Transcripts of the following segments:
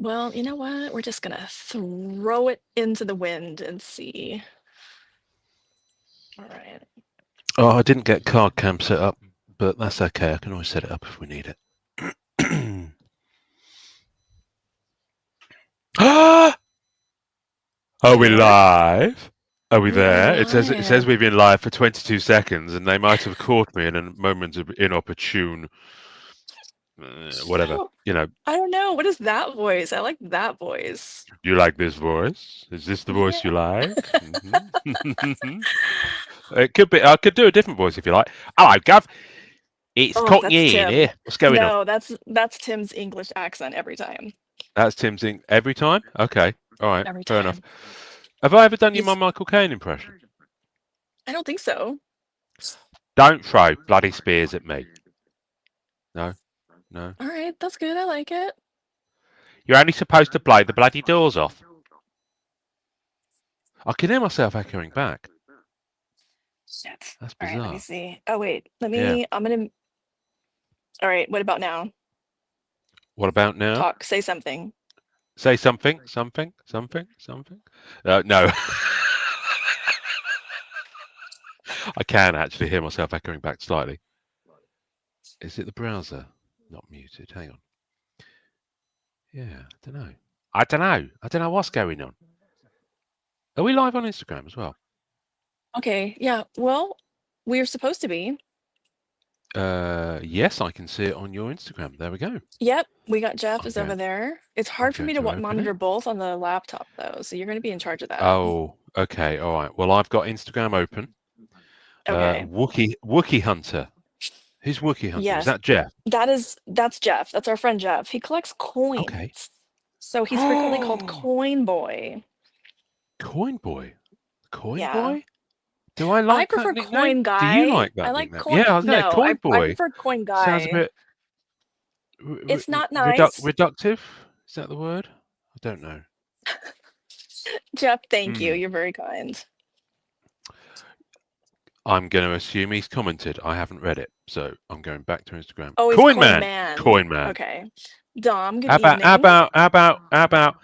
Well, you know what? We're just gonna throw it into the wind and see. All right. Oh, I didn't get card cam set up, but that's okay. I can always set it up if we need it. Are we We are? live? Are we We are there? It says live. we've been live for 22 seconds, and they might have caught me in a moment of inopportune, whatever. So, You know, I don't know. What is that voice? I like that voice. you like this voice? Is this the voice you Yeah. like? It could be. I could do a different voice if you like. Hello, Gav. It's Oh, that's Cockney in Tim. here. What's going on? No, that's Tim's English accent every time. That's Tim's thing every time. Okay, all right, Every fair enough. time. Have I ever done you my He's Michael Caine impression? I don't think so. Don't throw bloody spears at me. No, no. All right, that's good. I like it. You're only supposed to blow the bloody doors off. I can hear myself echoing back. Shit. That's All right, let me bizarre. see. Oh wait, Yeah. I'm gonna. All right, what about now? What about now? Talk. Say something. Say something, something, something, something. No. I can actually hear myself echoing back slightly. Is it the browser? Not muted. Hang on. Yeah, I don't know. I don't know. I don't know what's going on. Are we live on Instagram as well? Okay, yeah. Well, we're supposed to be. Yes, I can see it on your Instagram. There we go. Yep, we got Jeff I'm is over going. there. It's I'm hard for going me to to open it. monitor both on the laptop though, so you're going to be in charge of that. Oh, okay, all right. Well, I've got Instagram open. Okay. Wookie Hunter. Who's Wookie Hunter? Is Yes, that Jeff? that's Jeff. That's our friend Jeff. He collects Okay. coins. So he's frequently called Oh, Coin Boy. Coin Boy. Coin Yeah. Boy? Do I I like that prefer nickname? Coin Do you Guy. like I that like nickname? coin. Yeah, I was there. No, Coin I Boy prefer Coin sounds a Guy. bit It's not nice. reductive. Is that the word? I don't know. Jeff, thank you. Hmm. You're very kind. I'm going to assume he's commented. I haven't read it, so I'm going back to Instagram. Oh, he's Coin Coin Man. Man. Coin Man. Okay. Dom, good How about how evening. about how about how about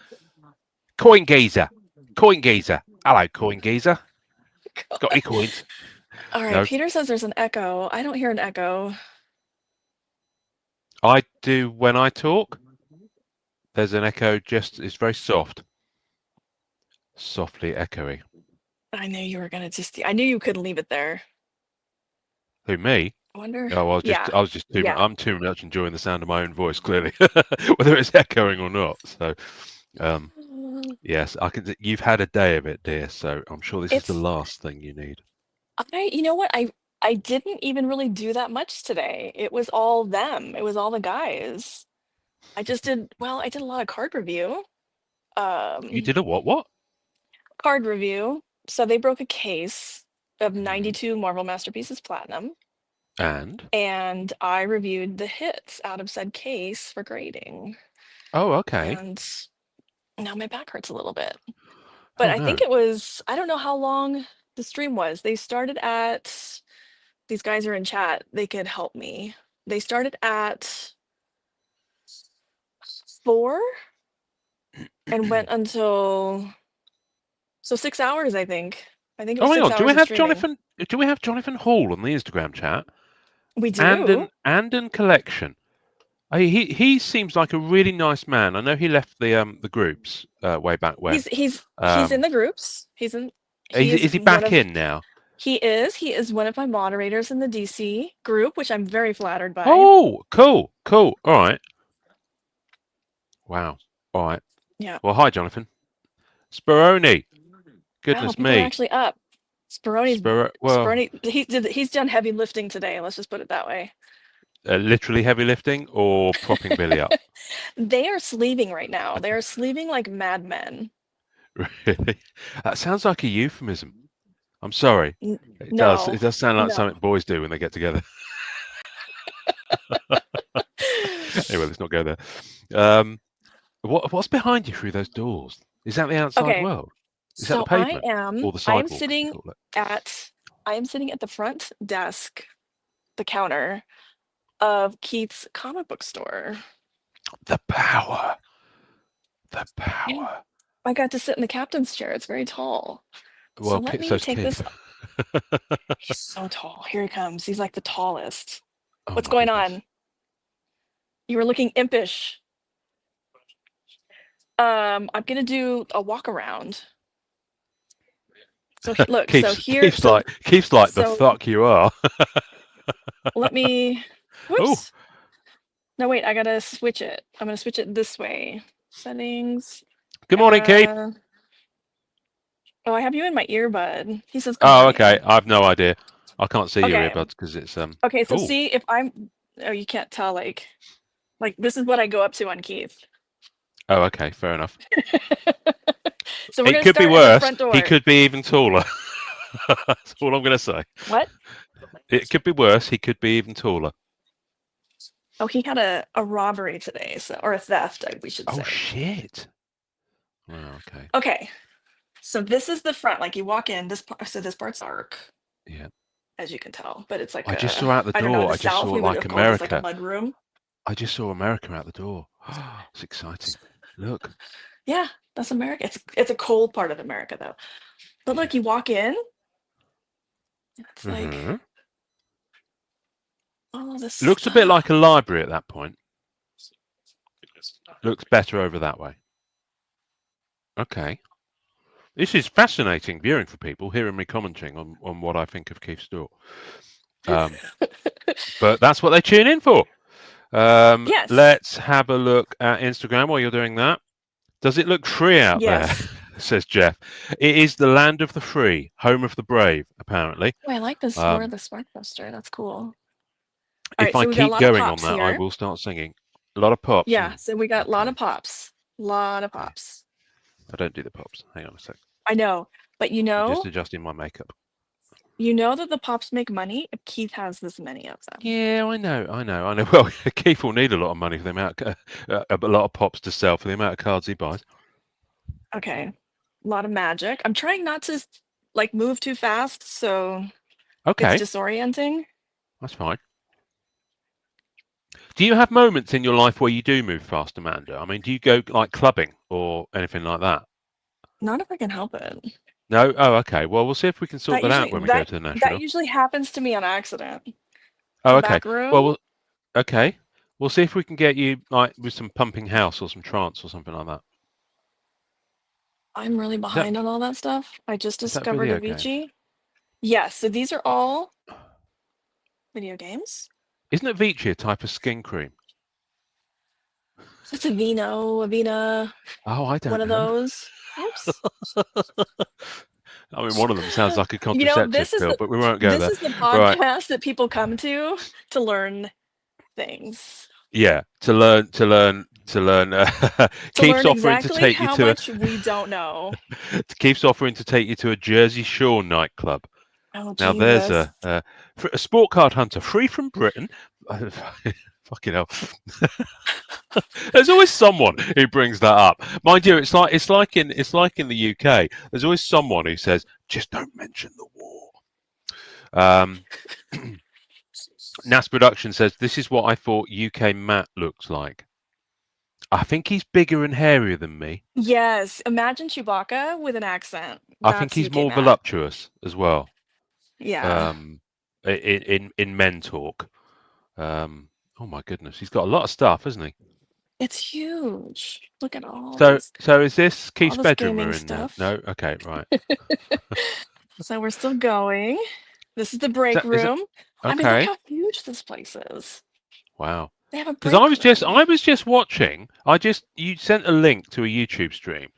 Coin Geezer? Coin Geezer. Hello, Coin Geezer. Got any coins? All right, No, Peter says there's an echo. I don't hear an echo. I do when I talk. There's an echo. It's very soft, softly echoey. I knew you were gonna just. I knew you couldn't leave it there. Who me? I wonder. Oh, Yeah, I was just too. yeah. I'm too much enjoying the sound of my own voice, clearly, whether it's echoing or not. So, um, yes, I can. You've had a day of it, dear. So I'm sure this is the It's. last thing you need. You know what? I didn't even really do that much today. It was all them. It was all the guys. I just did. Well, I did a lot of card review. You Um, did a what? What? card review. So they broke a case of Hmm. 92 Marvel Masterpieces Platinum, And and I reviewed the hits out of said case for grading. oh, okay. And now my back hurts a little bit. But Oh I think no. it was, I don't know how long the stream was. They started at, these guys are in chat, they could help me. They started at 4 and went until, so 6 hours, I think. I think it was Oh, hang six on. Do hours we of have streaming. Jonathan? Do we have Jonathan Hall on the Instagram chat? We do. Anden collection. He seems like a really nice man. I know he left the groups way back when. He's in Um, the groups. He is is he one back of in now? he is one of my moderators in the DC group, which I'm very flattered by. Oh, cool, cool. All right. Wow. All right. Yeah. Well, hi, Jonathan. Speroni. Wow, Goodness people are me. actually up. Speroni's Well, he's done heavy lifting today. Let's just put it that way. literally heavy lifting or propping Billy up. They are sleeving right now. They are sleeving like madmen. Really? That sounds like a euphemism. I'm sorry. It does. No, It does sound like no. something boys do when they get together. Anyway, let's not go there. Um, what's behind you through those doors? Is that the outside Okay, world? Is that the so pavement or the I am sidewalk, as you sitting call it? at the front desk, the counter of Keith's comic book store. The power. The power. I got to sit in the captain's chair. It's very tall. So Well, let me so's take Keith. this. He's so tall. Here he comes. He's like the tallest. Oh, What's my going goodness. on? You were looking impish. I'm gonna do a walk around. So look, so here, Keith's like the so fuck you are. let me. Oh, Whoops. No, wait. I gotta switch it. I'm gonna switch it this way. Settings. good morning, Keith. Oh, I have you in my earbud. He says, "Good Oh, morning." okay. I've no idea. I can't see your Okay. earbuds because it's Okay, so Ooh. see if I'm. Oh, you can't tell. Like this is what I go up to on Keith. Oh, okay. Fair enough. So we're It gonna could be start at the worse. front door. He could be even taller. That's all I'm going to say. What? It could be worse. He could be even taller. Oh, he had a robbery today, or a theft, we should say. Oh, shit. Wow, okay. Okay, so this is the front. Like you walk in, this part's dark. Yeah. As you can tell, but it's like I just saw out the I don't know. In door. the I just South, saw we would have like called this like a America. mud room. I just saw America out the door. It's exciting. Look. Yeah, that's America. It's a cold part of America though. But look, you walk in. It's like all this Looks a bit like a library at that point. Looks better over that way. Okay. This is fascinating viewing for people, hearing me commenting on what I think of Keith's door. But that's what they tune in for. Yes. Let's have a look at Instagram while you're doing that. Does it look free out there? Says Jeff. It is the land of the free, home of the brave, apparently. Oh, I like this Lure the Spark Buster. That's cool. If I keep going on that, I will start singing. A lot of pops. Yeah, so we got a lot of pops. Lot of pops. I don't do the pops. Hang on a sec. I know, but you know, I'm just adjusting my makeup. You know that the pops make money if Keith has this many of them. Yeah, I know. Well, Keith will need a lot of money for the amount, a lot of pops to sell for the amount of cards he buys. Okay, a lot of magic. I'm trying not to like move too fast, so it's disorienting. That's fine. Do you have moments in your life where you do move fast, Amanda? I mean, do you go like clubbing or anything like that? Not if I can help it. No? Oh, okay. Well, we'll see if we can sort that out when we go to the National. That usually happens to me on accident. Oh, okay. Well, okay. We'll see if we can get you like with some pumping house or some trance or something like that. I'm really behind on all that stuff. I just discovered Avicii. Yes, so these are all video games. Isn't Avicii a type of skin cream? It's Avena. Oh, I don't know. One of those. Oops. I mean, one of them sounds like a contraceptive pill, but we won't go there. This is the podcast that people come to learn things. Yeah, to learn. Keeps offering to take you to much we don't know. Keeps offering to take you to a Jersey Shore nightclub. Oh, now there's a sport card hunter free from Britain. Fucking hell. There's always someone who brings that up. Mind you, it's like in the UK. There's always someone who says, just don't mention the war. NAS Production says, this is what I thought UK Matt looks like. I think he's bigger and hairier than me. Yes. Imagine Chewbacca with an accent. I think he's more voluptuous as well. Yeah. In men talk. Oh my goodness, he's got a lot of stuff, hasn't he? It's huge. Look at all. So is this Keith's bedroom we're in stuff? No, okay, right. So we're still going. This is the break room. Okay. I mean, look how huge this place is. Wow. They have a break Because I was just watching. You sent a link to a YouTube stream,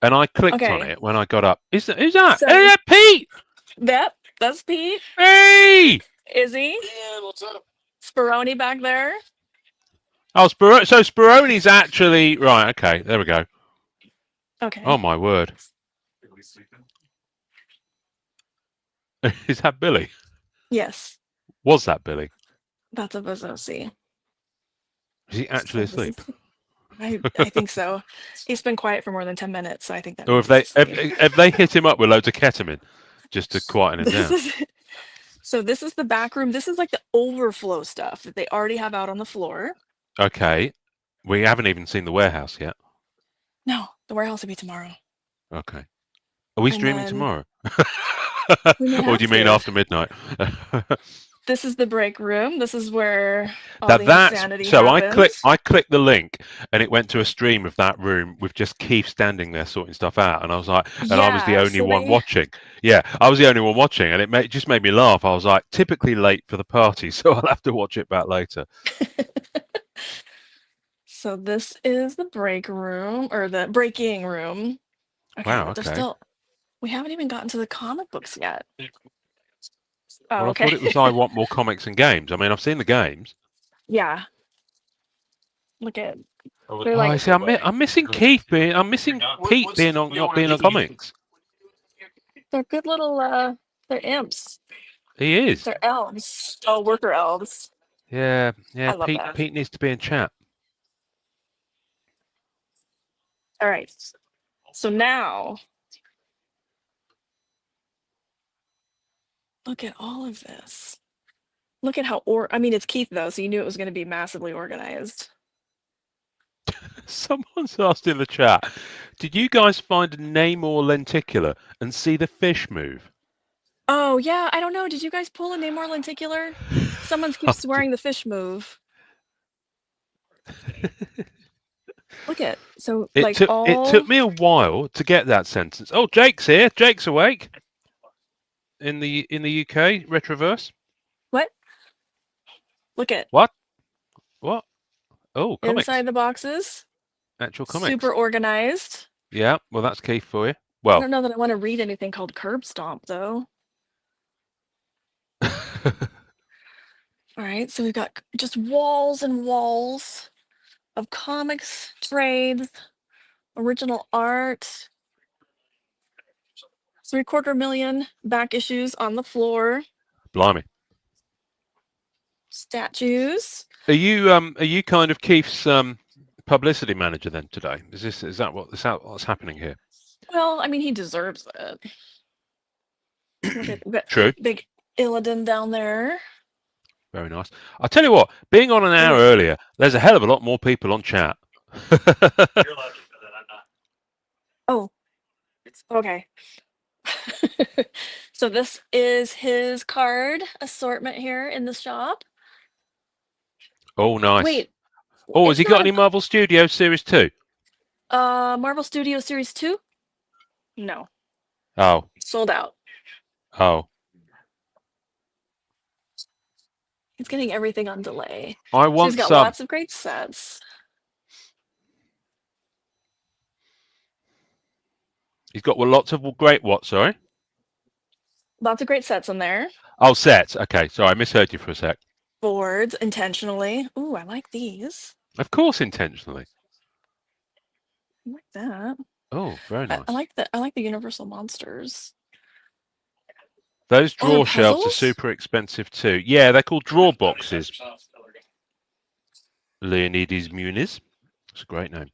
and I clicked on it when I got up. Who's that? Is that Pete? That's Pete. Hey, is he? Yeah, what's up? Speroni back there. Oh, so Speroni's actually right. Okay, there we go. Okay. Oh my word. Is that Billy? Yes. Was that Billy? That's a Bozosi. Is he actually asleep? I think so. He's been quiet for more than 10 minutes, so I think that. Or have they hit him up with loads of ketamine just to quieten him down? So this is the back room. This is like the overflow stuff that they already have out on the floor. Okay. We haven't even seen the warehouse yet. No, the warehouse will be tomorrow. Okay. Are we And streaming then tomorrow? we may Or do have you mean to. after midnight? This is the break room. This is where all Now the that's insanity so happens. I clicked the link and it went to a stream of that room with just Keith standing there sorting stuff out, and I was like, and I was the Yeah, only so one they watching. Yeah, I was the only one watching, and just made me laugh. I was like, typically late for the party, so I'll have to watch it back later. So this is the break room or the breaking room. Okay, Wow. but there's Okay. still we haven't even gotten to the comic books yet. Oh, Well, I okay. thought it was I want more comics and games. I mean, I've seen the games. Yeah. Look at they're Oh, I like see. I'm missing Keith being. I'm missing Pete being on not being on comics. they're good little they're imps. He is. They're elves. Oh, worker elves. Yeah. Yeah. I love that. Pete needs to be in chat. All right. So now look at all of this. Look at how I mean it's Keith though, so you knew it was going to be massively organized. Someone's asked in the chat, did you guys find a Namor lenticular and see the fish move? Oh, yeah, I don't know. Did you guys pull a Namor lenticular? Someone keeps swearing the fish move. Look at so like It all took me a while to get that sentence. Oh, Jake's here. Jake's awake in the UK Retroverse. what? Look at What? What? Oh, comics. inside the boxes. Actual comics. Super organized. Yeah. Well, that's Keith for you. I Well. don't know that I want to read anything called Curb Stomp though. All right, so we've got just walls and walls of comics, trades, original art, 750,000 back issues on the floor, Blimey. statues. Are you kind of Keith's publicity manager then today? Is that what's happening here? Well, I mean, he deserves it. Look at True. big Illidan down there. Very nice. I'll tell you what, being on an hour earlier, there's a hell of a lot more people on chat. Oh, okay. So this is his card assortment here in the shop. Oh, nice. Wait. Oh, has he got any Marvel Studios Series 2? Marvel Studios Series 2? No. Oh. Sold out. Oh. He's getting everything on delay. I So want he's got some. lots of great sets. He's got lots of great what, sorry? Lots of great sets in there. Oh, sets. Okay, sorry, I misheard you for a sec. Boards, intentionally. Ooh, I like these. Of course, intentionally. I like that. Oh, very nice. I like the Universal Monsters. Those Oh, they're drawer shelves are puzzles? super expensive too. Yeah, they're called drawer boxes. Leonidas Muniz. It's a great name.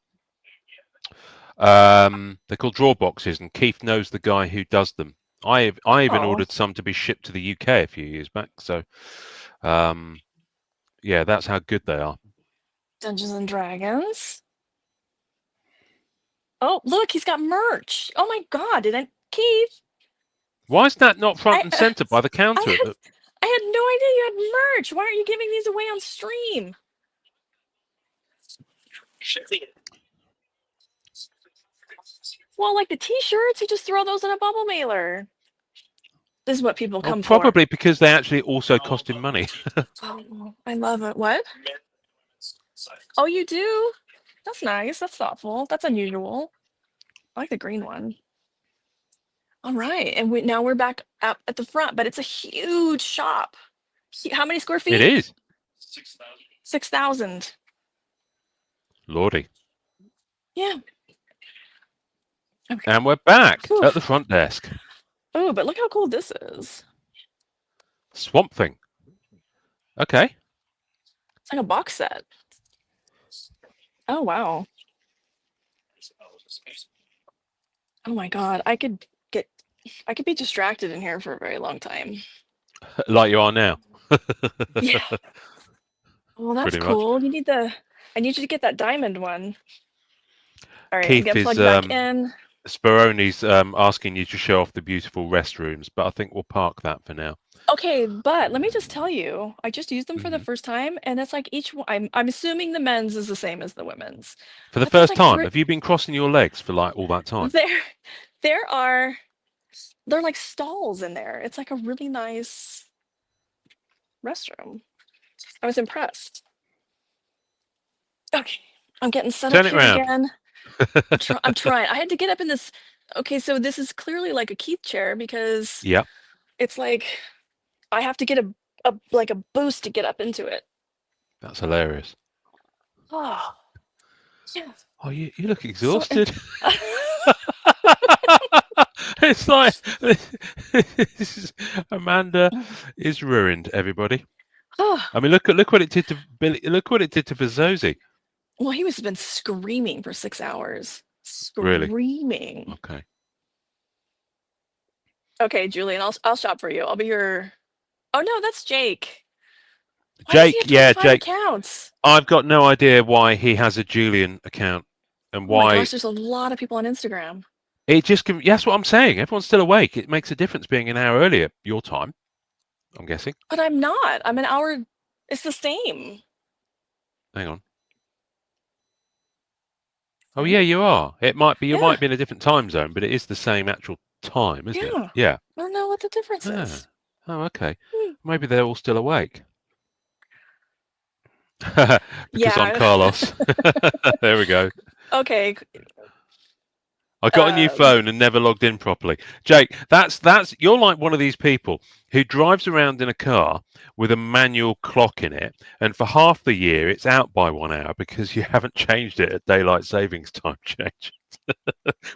They're called drawer boxes, and Keith knows the guy who does them. I even ordered some to be shipped to the UK a few years back. So, yeah, that's how good they are. Dungeons and Dragons. Oh, look, he's got merch. Oh my God, Keith? Why is that not front and center by the counter? I had no idea you had merch. Why aren't you giving these away on stream? Well, like the t-shirts, you just throw those in a bubble mailer. This is what people come for. Probably because they actually also cost him money. Oh, I love it. What? Oh, you do? That's nice. That's thoughtful. That's unusual. I like the green one. All right, and now we're back up at the front, but it's a huge shop. How many square feet? It is 6,000. 6,000. Lordy. Yeah. Okay. And we're back at the front desk. Oh, but look how cool this is. Swamp Thing. Okay. It's like a box set. Oh, wow. Oh my God, I could be distracted in here for a very long time. Like you are now. Yeah. Well, that's cool. I need you to get that diamond one. All right, I'm Keith getting is plugged back in. Speroni's asking you to show off the beautiful restrooms, but I think we'll park that for now. Okay, but let me just tell you, I just used them for the first time, and it's like each one. I'm assuming the men's is the same as the women's. For the But there's first like time, three. have you been crossing your legs for like all that time? There are. They're like stalls in there. It's like a really nice restroom. I was impressed. Okay, I'm getting set Turn up it here round. again. I'm trying. I had to get up in this. Okay, so this is clearly like a Keith chair because Yep. it's like I have to get a like a boost to get up into it. That's hilarious. Oh, yeah. Oh, you look So exhausted. It's like Amanda is ruined. Everybody. oh, I mean, look what it did to Billy. Look what it did to Vizzosi. well, he was been screaming for 6 hours. Really? Screaming. Okay. Okay, Julian, I'll shop for you. I'll be your. Oh no, that's Jake. Why does he have Jake. 25 accounts? I've got no idea why he has a Julian account and Oh my why gosh, there's a lot of people on Instagram. it just. That's what I'm saying. Everyone's still awake. It makes a difference being an hour earlier. Your time, I'm guessing. But I'm not. I'm an hour. It's the same. Hang on. Oh yeah, you are. It might be. You Yeah. might be in a different time zone, but it is the same actual time, isn't it? Yeah. Yeah. I don't know what the difference Ah. is. Oh, okay. Hmm. Maybe they're all still awake. Because I'm Yeah. Carlos. There we go. Okay. I got a new phone and never logged in properly. Jake, that's you're like one of these people who drives around in a car with a manual clock in it, and for half the year it's out by 1 hour because you haven't changed it at daylight savings time change.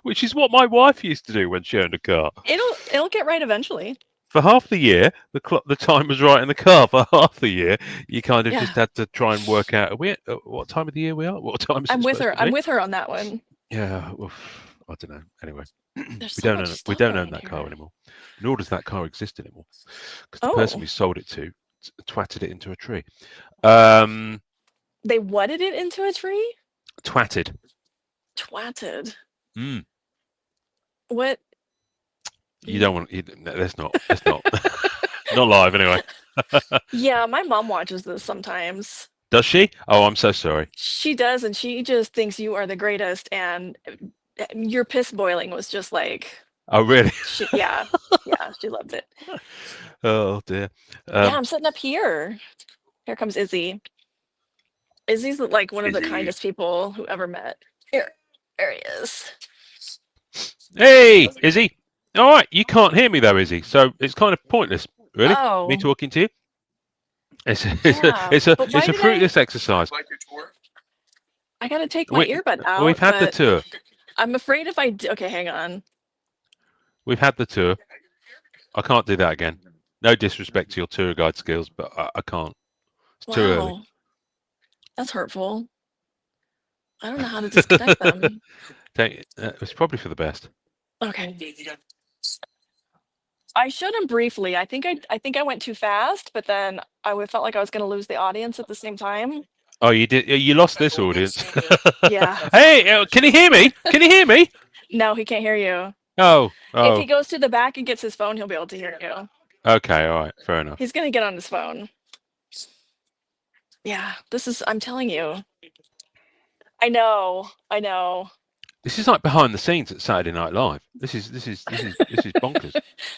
Which is what my wife used to do when she owned a car. It'll get right eventually. For half the year, the time was right in the car. For half the year, you kind of just had to try and work out what time of the year we are. What time is it? I'm with her. supposed to I'm be? with her on that one. Yeah, well, I don't know. Anyway, There's we so don't much own we stuff don't own around that car here. anymore. Nor does that car exist anymore because the person Oh, we sold it to twatted it into a tree. they whatted it into a tree? Twatted. Twatted. Mm. What? You don't want. Let's not. Not live anyway. Yeah, my mom watches this sometimes. Does she? Oh, I'm so sorry. She does, and she just thinks you are the greatest. And your piss boiling was just like, Oh, really? yeah, she loved it. Oh dear. Yeah, I'm sitting up here. Here comes Izzy. Izzy's like one of the kindest people who ever met. Here, there he is. Hey, Izzy. All right, you can't hear me though, Izzy. So it's kind of pointless, really, me talking to you. It's a fruitless exercise. I gotta take my earbud out. We've had the tour. I'm afraid if I do. Okay, hang on. We've had the tour. I can't do that again. No disrespect to your tour guide skills, but I can't. It's too early. That's hurtful. I don't know how to disconnect them. It's probably for the best. Okay. I showed him briefly. I think I went too fast, but then I felt like I was going to lose the audience at the same time. Oh, you did. You lost this audience. Yeah. Hey, can you hear me? Can you hear me? No, he can't hear you. Oh. If he goes to the back and gets his phone, he'll be able to hear you. Okay. All right. Fair enough. He's going to get on his phone. Yeah. I'm telling you. I know. This is like behind the scenes at Saturday Night Live. This is bonkers.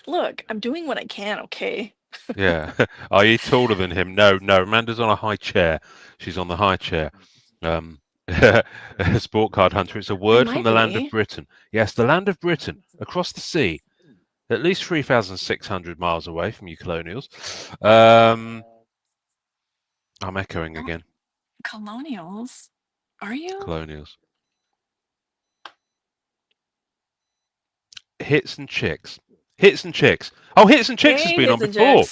Look, I'm doing what I can, okay? Yeah. Are you taller than him? No. Amanda's on a high chair. She's on the high chair. Sport card hunter. It's a word from the land of Britain. Yes, the land of Britain, across the sea, at least 3,600 miles away from you colonials. I'm echoing again. Colonials? Are you? Colonials. Hits and Chicks. Hits and Chicks. Oh, Hits and Chicks has been on before.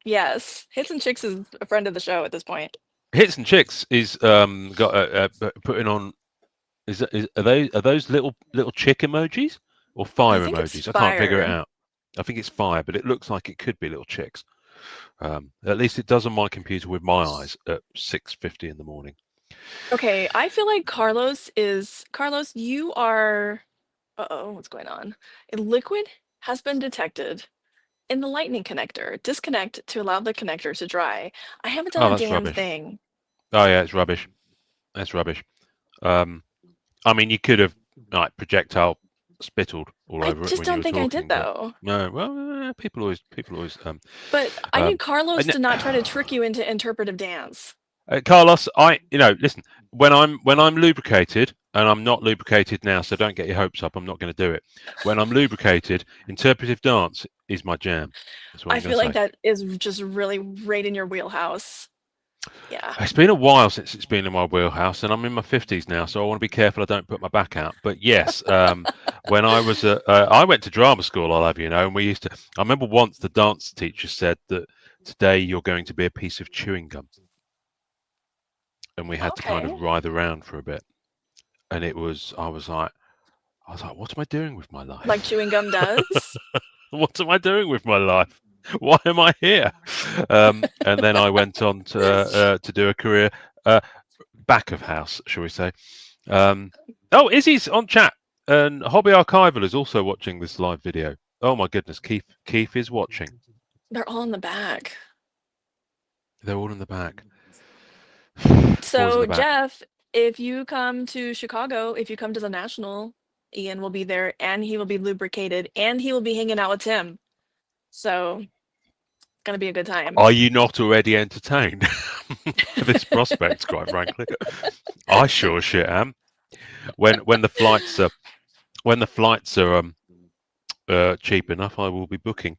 Yes, Hits and Chicks is a friend of the show at this point. Hits and Chicks is got putting on. Are those little chick emojis or fire emojis? I can't figure it out. I think it's fire, but it looks like it could be little chicks. At least it does on my computer with my eyes at 6:50 in the morning. Okay, I feel like Carlos, you are uh-oh, what's going on? A liquid has been detected in the lightning connector. Disconnect to allow the connector to dry. I haven't done Oh, a that's damn rubbish. thing. Oh yeah, it's rubbish. That's rubbish. Um, I mean, you could have like projectile spittled all I over it just when you don't were think I did talking, but though. no. Well, people always. But I need Um, Carlos and, to not try to trick you into interpretive dance. Carlos, listen. When I'm lubricated, and I'm not lubricated now, so don't get your hopes up. I'm not going to do it. When I'm lubricated, interpretive dance is my jam. That's what I I'm going feel to like say. that is just really right in your wheelhouse. Yeah. It's been a while since it's been in my wheelhouse, and I'm in my 50s now, so I want to be careful I don't put my back out. But yes, when I went to drama school, I'll have you know, and we used to. I remember once the dance teacher said that today you're going to be a piece of chewing gum, and we had to kind Okay. of writhe around for a bit, and I was like, what am I doing with my Like life? chewing gum does. What am I doing with my life? Why am I here? And then I went on to do a career back of house, shall we say? Um, oh, Izzy's on chat, and Hobby Archival is also watching this live video. Oh my goodness, Keith is watching. They're all in the back. They're all in the back. Boys in So, the back. Jeff, if you come to Chicago, if you come to the National, Ian will be there and he will be lubricated and he will be hanging out with Tim. So, gonna be a good time. Are you not already entertained for this prospect? Quite frankly, I sure as shit am. When the flights are cheap enough, I will be booking.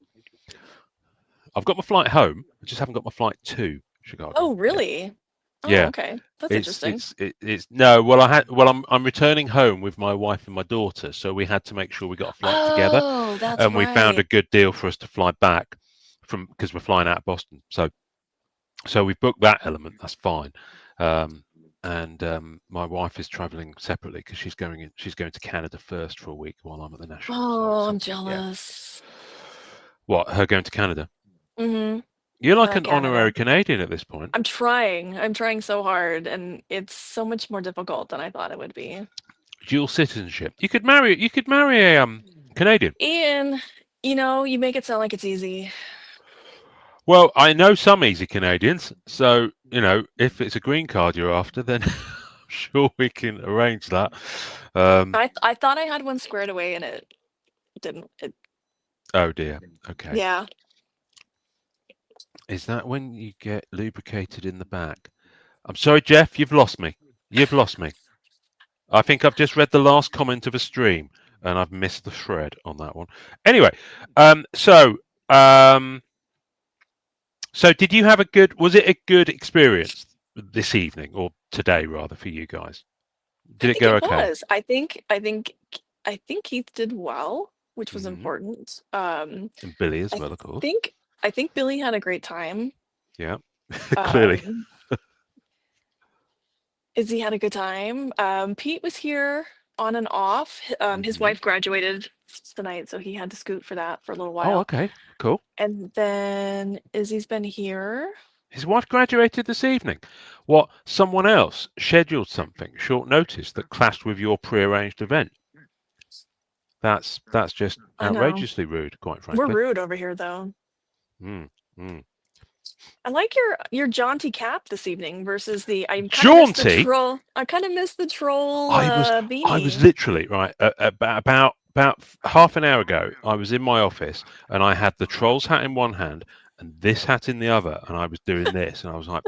I've got my flight home. I just haven't got my flight to Chicago Oh, yet. really? Oh, Yeah, okay. That's it's interesting. it's it, it's no. I'm returning home with my wife and my daughter, so we had to make sure we got a flight together, Oh, that's and we found a right. good deal for us to fly back from because we're flying out of Boston. So we've booked that element. That's fine. Um, and my wife is traveling separately because she's going to Canada first for a week while I'm at the National. So Oh, it's I'm something. Yeah. jealous. What? Her going to Canada? Mm-hmm. You're like an honorary Canada. Canadian at this point. I'm trying. I'm trying so hard, and it's so much more difficult than I thought it would be. Dual citizenship. You could marry. You could marry a Canadian. Ian, you make it sound like it's easy. Well, I know some easy Canadians, so if it's a green card you're after, then I'm sure we can arrange that. I thought I had one squared away, and it didn't. Oh dear. Okay. Yeah. Is that when you get lubricated in the back? I'm sorry, Jeff. You've lost me. You've lost me. I think I've just read the last comment of a stream, and I've missed the thread on that one. Anyway, um, so um, so did you have was it a good experience this evening or today rather for you guys? I Did it think go it okay? was. I think Keith did well, which was Hmm. important. And Billy as I well, of course. think I think Billy had a great time. Yeah, clearly. Um, Izzy had a good time. Pete was here on and off. His Hmm. wife graduated tonight, so he had to scoot for that for a little Oh, while. okay, cool. And then Izzy's been here. His wife graduated this evening. What? Someone else scheduled something short notice that clashed with your pre-arranged event. That's just I know. outrageously rude, quite We're frankly. rude over here, though. Mm, mm. I like your jaunty cap this evening versus the. I kind of missed the Jaunty. troll. I kind of missed the troll I was beanie. literally right about half an hour ago. I was in my office and I had the trolls hat in one hand and this hat in the other, and I was doing this, and I was like,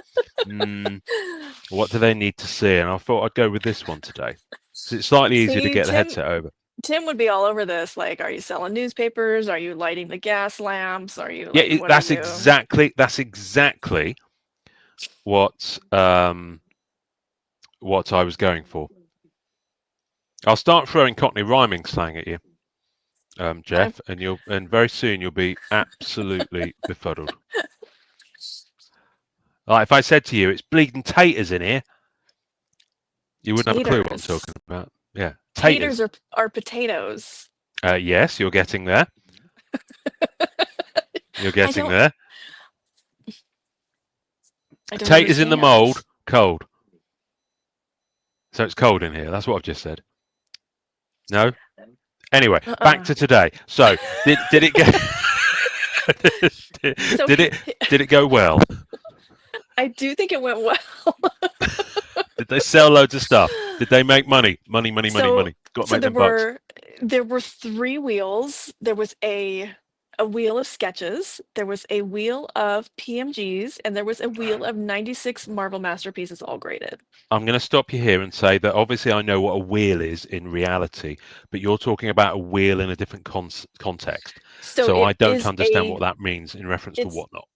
what do they need to see? And I thought I'd go with this one today. So it's slightly easier to See, get the headset over. Tim would be all over this. Like, are you selling newspapers? Are you lighting the gas lamps? Are you Yeah, like, what are that's you? exactly what I was going for. I'll start throwing Cockney rhyming slang at you, Jeff, and very soon you'll be absolutely befuddled. Like if I said to you, "It's bleeding taters in here," you wouldn't have a clue what I'm Taters. talking about. Yeah, Taters taters. are potatoes. Yes, you're getting there. You're I getting don't. there. I don't Taters in the understand. mould, cold. So it's cold in here. That's what I've just said. No. Anyway, back to today. So did it go? did it go well? I do think it went well. Did they sell loads of stuff? Did they make money? Money. Got to make them bucks. There were 3 wheels. There was a wheel of sketches, there was a wheel of PMGs, and there was a wheel of 96 Marvel Masterpieces, all graded. I'm going to stop you here and say that obviously I know what a wheel is in reality, but you're talking about a wheel in a different context. So I don't understand what that means in reference to whatnot.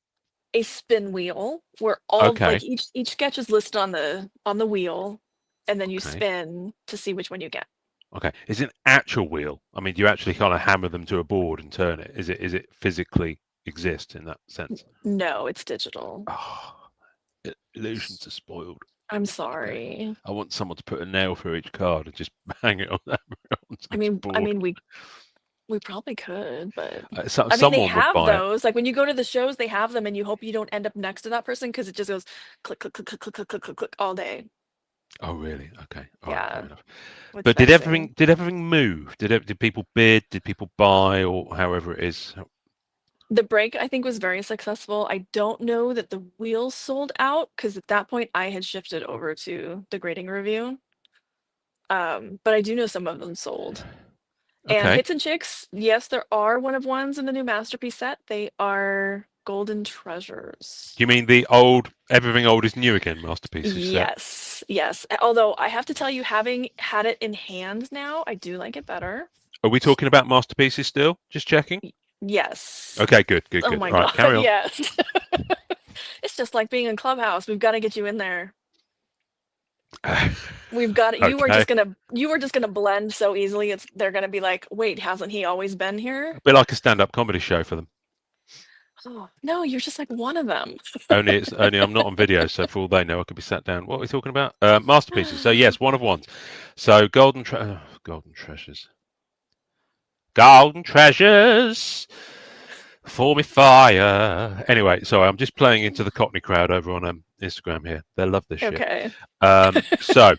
A spin wheel where all like each sketch is listed on the wheel, and then you spin to see which one you get. Okay, is it an actual wheel? I mean, do you actually kind of hammer them to a board and turn it? Is it physically exist in that sense? No, it's digital. Oh, illusions are spoiled. I'm sorry. I want someone to put a nail through each card and just bang it on that. I mean, we probably could, but I mean, they have those. Like when you go to the shows, they have them, and you hope you don't end up next to that person because it just goes click, click, click, click, click, click, click, click all day. Oh really? Okay. All yeah. Right, fair enough. But did everything move? Did people bid? Did people buy, or however it is? The break, I think, was very successful. I don't know that the wheels sold out because at that point I had shifted over to the grading review. But I do know some of them sold. Okay. And Hits and Chicks, yes, there are one of ones in the new Masterpiece set. They are golden treasures. Do you mean the old, everything old is new again Masterpieces set? Yes. Although I have to tell you, having had it in hand now, I do like it better. Are we talking about Masterpieces still? Just checking. Yes. Okay, good. Oh my God, right, carry on. Yes. It's just like being in Clubhouse. We've got to get you in there. We've got it. You were just gonna blend so easily. They're gonna be like, wait, hasn't he always been here? A bit like a stand-up comedy show for them. Oh no, you're just like one of them. only I'm not on video, so for all they know, I could be sat down. What are we talking about? Masterpieces. So yes, one of ones. So golden treasures. Golden treasures. For me fire. Anyway, sorry, I'm just playing into the Cockney crowd over on Instagram here. They love this shit. Okay. So.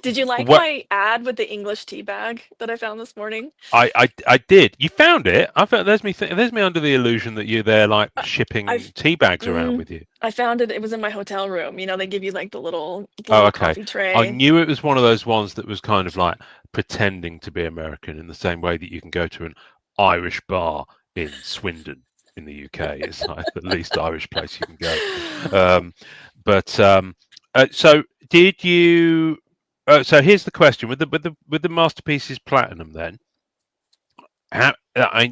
Did you like my ad with the English tea bag that I found this morning? I did. You found it? I felt there's me under the illusion that you're there like shipping tea bags around with you. I found it. It was in my hotel room. You know, they give you like the little coffee tray. I knew it was one of those ones that was kind of like pretending to be American in the same way that you can go to an Irish bar in Swindon in the UK. It's like the least Irish place you can go. So did you? So here's the question: with the Masterpieces Platinum, then,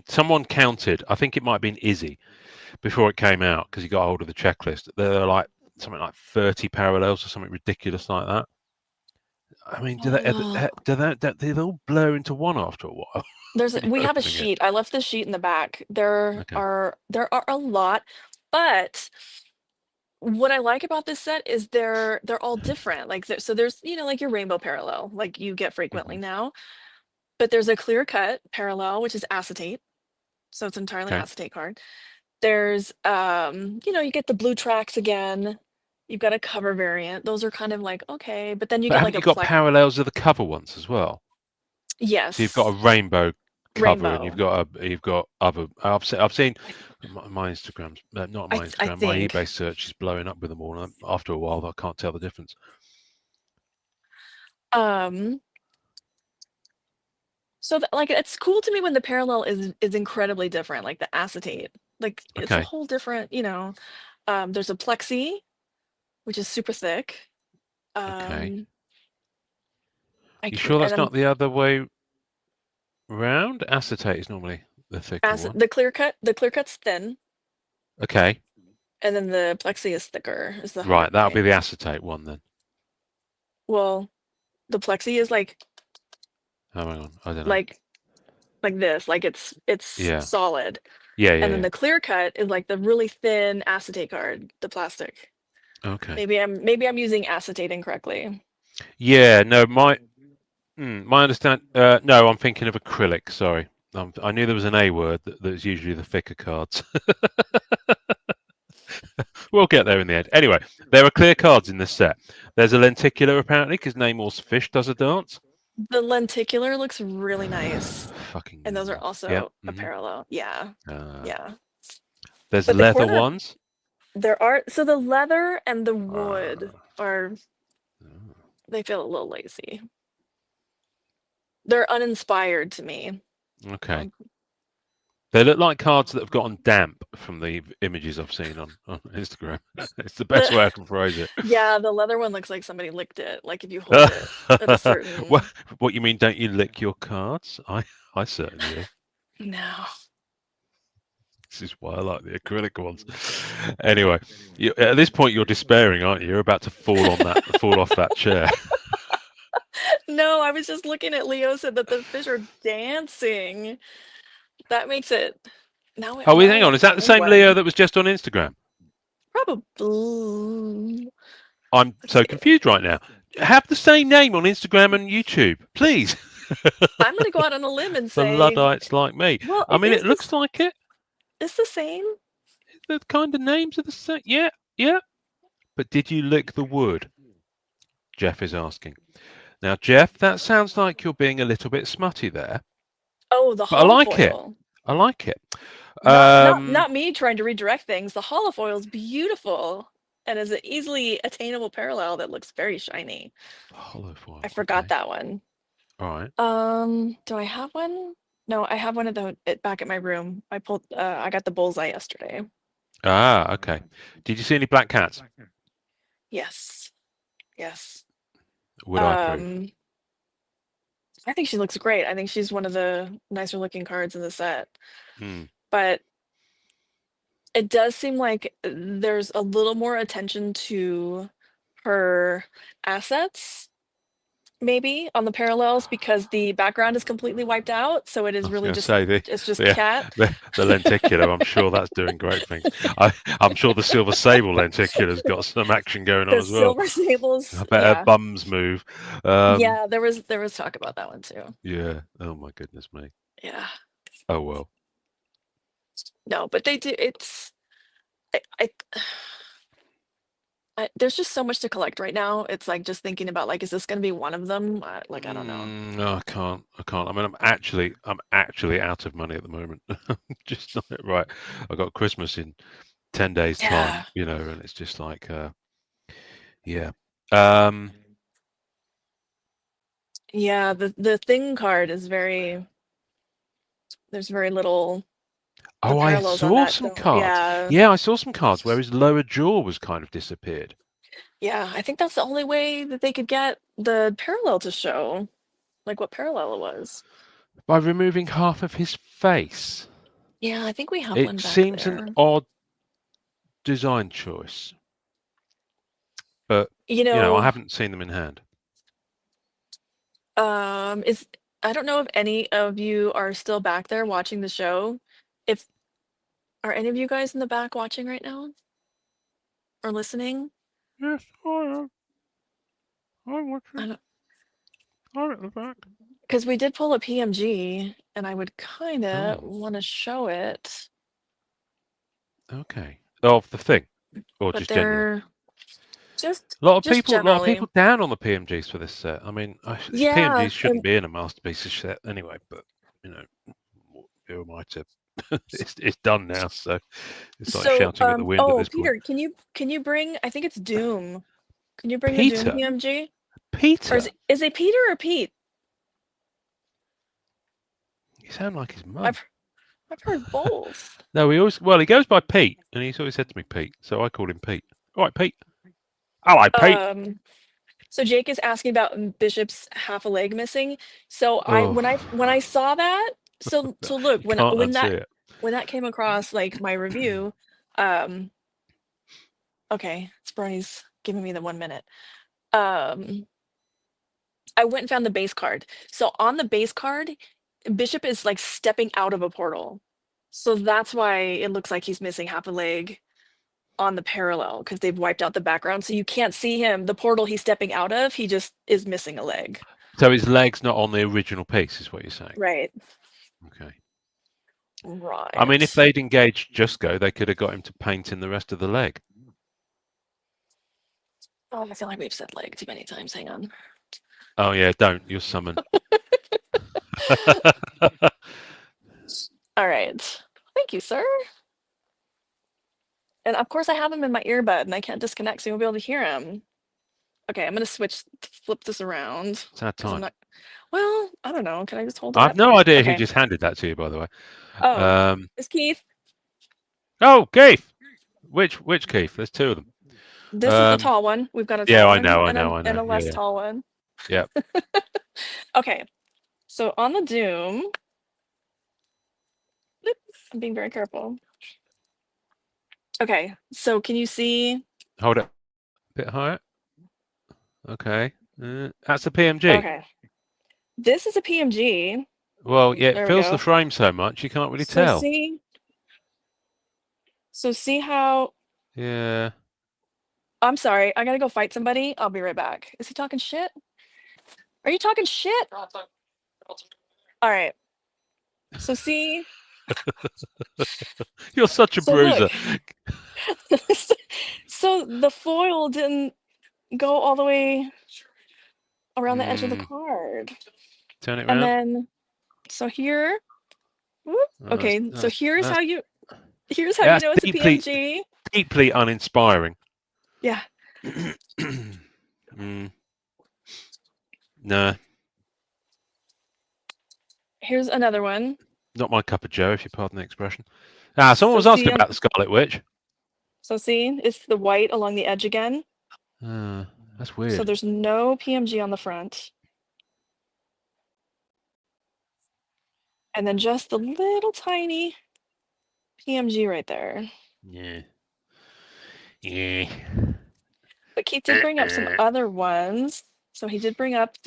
someone counted. I think it might have been Izzy before it came out because he got hold of the checklist. There are like something like 30 parallels or something ridiculous like that. I mean, do they all blur into one after a while? We have a sheet. I left the sheet in the back. There are a lot, but what I like about this set is they're all different. Like so there's like your rainbow parallel, like you get frequently now, but there's a clear cut parallel, which is acetate, so it's entirely acetate card. There's you get the blue tracks again. You've got a cover variant. Those are kind of like okay, but then you get like you've got parallels of the cover ones as well. Yes. So you've got a rainbow cover, and you've got other. I've seen my Instagram, not my Instagram. My eBay search is blowing up with them all. And after a while, I can't tell the difference. So like it's cool to me when the parallel is incredibly different, like the acetate. Like it's a whole different. There's a plexi, which is super thick. You sure that's not the other way round? Acetate is normally the thicker one. The clear cut's thin. Okay. And then the plexi is thicker. Right, that'll be the acetate one then. Well, the plexi is like. Oh, hang on, I don't know. Like this, like it's solid. Yeah. And then the clear cut is like the really thin acetate card, the plastic. Okay. Maybe I'm using acetate incorrectly. Yeah, no, my understand. No, I'm thinking of acrylic. Sorry, I knew there was an A word that's usually the thicker cards. We'll get there in the end. Anyway, there are clear cards in this set. There's a lenticular apparently because Namor's fish does a dance. The lenticular looks really nice. Fucking. And those are Namor. also Yep. a parallel. Yeah. Yeah. There's But the leather corner, ones. there are, so the leather and the wood are, they feel a little lazy. They're uninspired to me. Okay. They look like cards that have gotten damp from the images I've seen on Instagram. It's the best way I can phrase it. Yeah, the leather one looks like somebody licked it. Like if you hold it at a certain. What you mean? Don't you lick your cards? I certainly do. No. This is why I like the acrylic ones. Anyway, at this point you're despairing, aren't you? You're about to fall off that chair. No, I was just looking at Leo said that the fish are dancing. That makes it. Now. Oh, hang on. Is that the same Leo that was just on Instagram? Probably. I'm so confused right now. Have the same name on Instagram and YouTube, please. I'm going to go out on a limb and say. For Luddites like me. Well, I mean, it looks like it. It's the same. The kind of names are the same. Yeah. But did you lick the wood? Jeff is asking. Now, Jeff, that sounds like you're being a little bit smutty there. Oh, the holofoil. I like it. Not me trying to redirect things. The holofoil is beautiful and is an easily attainable parallel that looks very shiny. Holofoil. I forgot that one. All right. Do I have one? No, I have one back at my room. I got the bullseye yesterday. Ah, okay. Did you see any black cats? Yes. Would I approve? I think she looks great. I think she's one of the nicer looking cards in the set. Hmm. But it does seem like there's a little more attention to her assets, maybe on the parallels, because the background is completely wiped out. So it is really just it's just cat. The lenticular. I'm sure that's doing great things. I'm sure the silver sable lenticular's got some action going on as well. The silver sables. I bet her bums move. Yeah, there was talk about that one too. Yeah. Oh my goodness me. Yeah. Oh well. No, but they do. It's. There's just so much to collect right now. It's like just thinking about like, is this going to be one of them? I don't know. No, I can't. I mean, I'm actually out of money at the moment. Just not right. I got Christmas in 10 days time, and it's just like, yeah. Yeah, the thing card is very. There's very little. Oh, I saw some cards. Yeah, I saw some cards where his lower jaw was kind of disappeared. Yeah, I think that's the only way that they could get the parallel to show, like what parallel it was. By removing half of his face. Yeah, I think we have one back there. It seems an odd design choice. But, I haven't seen them in hand. I don't know if any of you are still back there watching the show. Are any of you guys in the back watching right now? Or listening? Yes, I am. I'm watching. I'm at the back. Because we did pull a PMG, and I would kind of want to show it. Okay. Of the thing, or but just generally? Just a lot of people down on the PMGs for this set. I mean, PMGs shouldn't be in a masterpiece set anyway, but who am I to? It's done now, so it's like shouting at the wind at this Peter, point. can you bring? I think it's Doom. Can you bring the Doom PMG? Peter, or is it Peter or Pete? You sound like his mum. I've heard both. No, he goes by Pete, and he's always said to me Pete, so I call him Pete. All right, Pete. Hello, Pete. So Jake is asking about Bishop's half a leg missing. So when I saw that, so look, when that came across like my review, okay, Sprony's giving me the 1 minute. I went and found the base card. So on the base card, Bishop is like stepping out of a portal. So that's why it looks like he's missing half a leg on the parallel, because they've wiped out the background. So you can't see him. The portal he's stepping out of, he just is missing a leg. So his leg's not on the original piece, is what you're saying? Right. Okay. Right. I mean, if they'd engaged Just Go, they could have got him to paint in the rest of the leg. Oh, I feel like we've said leg too many times. Hang on. Oh yeah, don't. You'll summon. All right. Thank you, sir. And of course, I have him in my earbud, and I can't disconnect, so you won't be able to hear him. Okay, I'm gonna flip this around. It's our 'Cause I'm time. not. Well, I don't know. Can I just hold it I've up? no idea who Okay. just handed that to you, by the way. Oh, it's Keith. Oh, Keith. Which Keith? There's two of them. This is the tall one. We've got a Yeah, tall I one know. and a less Yeah. tall one. Yeah. Okay. So on the Doom. Oops, I'm being very careful. Okay, so can you see? Hold it a bit higher. Okay. That's a PMG. Okay. This is a PMG. Well, yeah, it There we fills go. the frame so much you can't really So tell. see how. Yeah. I'm sorry, I gotta go fight somebody. I'll be right back. Is he talking shit? Are you talking shit? All right. So see. You're such a So bruiser. look. So the foil didn't go all the way around the edge of the card. Turn it And around. then, so here. Whoop, okay, so here's how you know it's a PMG. Deeply uninspiring. Yeah. No. Here's another one. Not my cup of joe, if you pardon the expression. Someone was asking about the Scarlet Witch. So see, it's the white along the edge again. That's weird. So there's no PMG on the front. And then just the little tiny PMG right there. Yeah. Yeah. But Keith did bring up some other ones. So he did bring up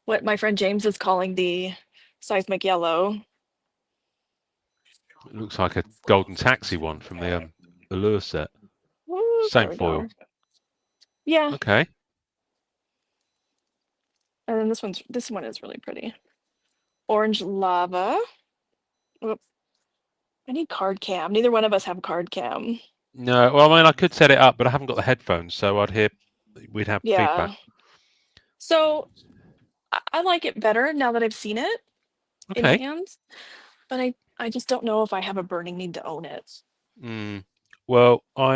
what my friend James is calling the seismic yellow. It looks like a golden taxi one from the Allure set. Ooh, Same foil. Yeah. Okay. And then this one is really pretty. Orange lava. Oop. I need card cam. Neither one of us have card cam. No, well, I mean, I could set it up, but I haven't got the headphones, so we'd have feedback. So I like it better now that I've seen it in hands, but I just don't know if I have a burning need to own it. Well, I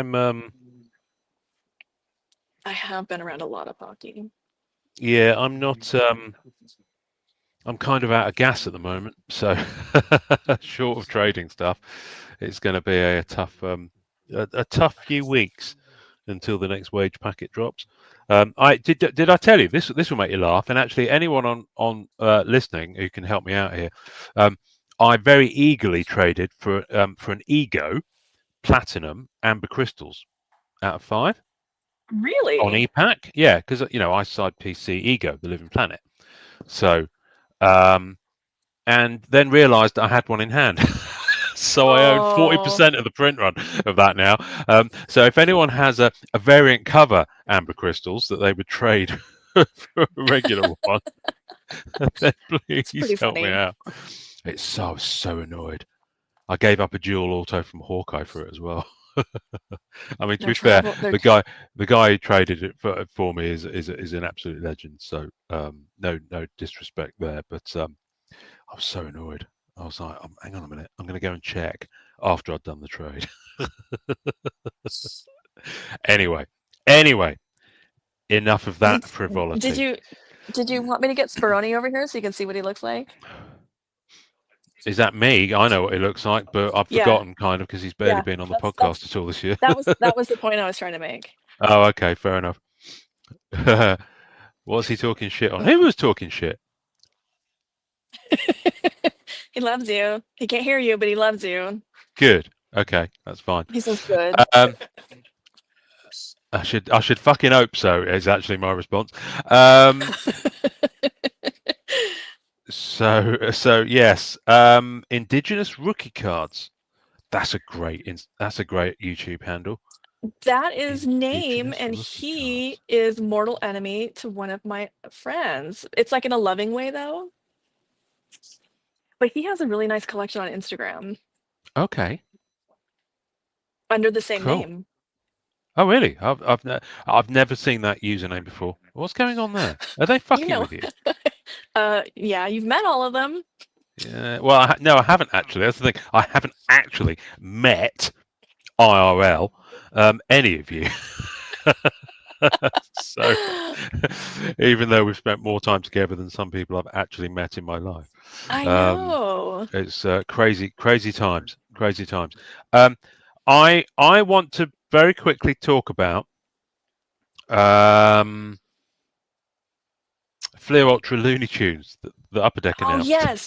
have been around a lot of hockey. Yeah, I'm not. I'm kind of out of gas at the moment, so short of trading stuff, it's going to be a tough, a tough few weeks until the next wage packet drops. I did I tell you this will make you laugh, and actually anyone on listening who can help me out here, I very eagerly traded for an Ego Platinum Amber Crystals out of 5. Really? On ePack, yeah, because I side PC Ego, the Living Planet, so and then realised I had one in hand. So I own 40% of the print run of that now. So if anyone has a variant cover Amber Crystals that they would trade for a regular one, then please help me out. I was so annoyed. I gave up a dual auto from Hawkeye for it as well. I mean, to be fair, the guy who traded it for me is an absolute legend. So no disrespect there, but I was so annoyed. I was like, hang on a minute, I'm going to go and check after I'd done the trade. Anyway, enough of that frivolity. Did you want me to get Speroni over here so you can see what he looks like? Is that me? I know what he looks like, but I've forgotten kind of because he's barely been on the podcast at all this year. That was the point I was trying to make. Oh, okay, fair enough. What's he talking shit on? Who was talking shit? He loves you. He can't hear you, but he loves you. Good. Okay, that's fine. He says good. I should fucking hope so, is actually my response. So yes, Indigenous rookie cards. That's a great YouTube handle. That is name, and he is mortal enemy to one of my friends. It's like in a loving way, though. But he has a really nice collection on Instagram Okay, under the same cool. name. Oh, really? I've never seen that username before. What's going on there? Are they You fucking know, with you? yeah, you've met all of them. Yeah. Well, no, I haven't actually. That's the thing. I haven't actually met IRL any of you. So, even though we've spent more time together than some people I've actually met in my life, I um, know. it's crazy times. Crazy times. I want to very quickly talk about Fleer Ultra Looney Tunes that the Upper Deck Oh, announced. yes.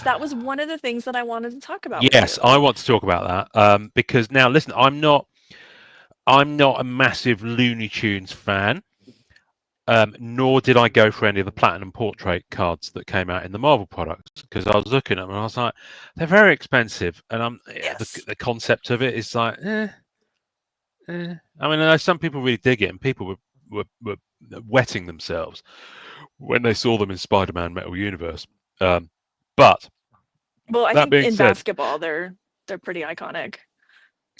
That was one of the things that I wanted to talk about with Yes, I you. want to talk about that because now, listen, I'm not a massive Looney Tunes fan. Nor did I go for any of the Platinum Portrait cards that came out in the Marvel products because I was looking at them and I was like, they're very expensive, and Yes. the concept of it is like, I mean, I know some people really dig it, and people were wetting themselves when they saw them in Spider-Man Metal Universe. But Well, I that think being in said, basketball they're pretty iconic.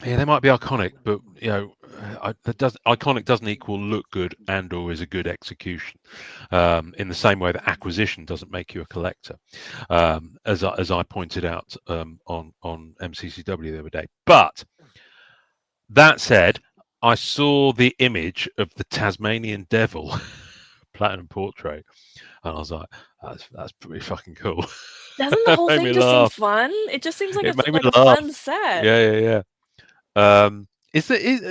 yeah, they might be iconic, but iconic doesn't equal look good and/or is a good execution. In the same way that acquisition doesn't make you a collector, as I pointed out on MCCW the other day. But that said, I saw the image of the Tasmanian Devil Platinum Portrait, and I was like, that's pretty fucking cool. Doesn't the It whole made thing me just seem laugh. fun? It just seems like It it's made me like a laugh. fun set. Yeah. Is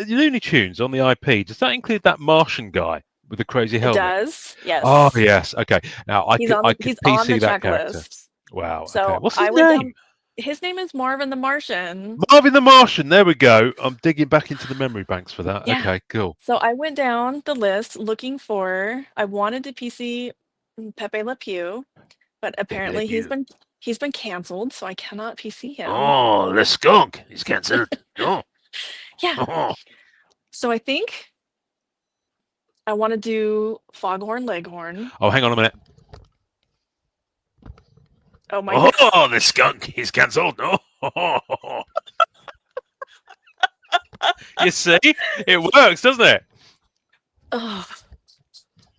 Looney Tunes on the IP? Does that include that Martian guy with the crazy It helmet? does. Oh Yes. yes. Okay. Now I could He's on the PC that character. checklist. Wow. Okay. So What's his I went name? down. His name is Marvin the Martian. Marvin the Martian. There we go. I'm digging back into the memory banks for that. Yeah. Okay. Cool. So I went down the list looking for. I wanted to PC Pepe Le Pew, but apparently he's been canceled, so I cannot PC him. Oh, the skunk. He's cancelled. Oh. Yeah. So I think I want to do Foghorn Leghorn. Oh, hang on a minute. Oh my god. Oh, the skunk. He's cancelled. No. You see, it works, doesn't it? Ugh.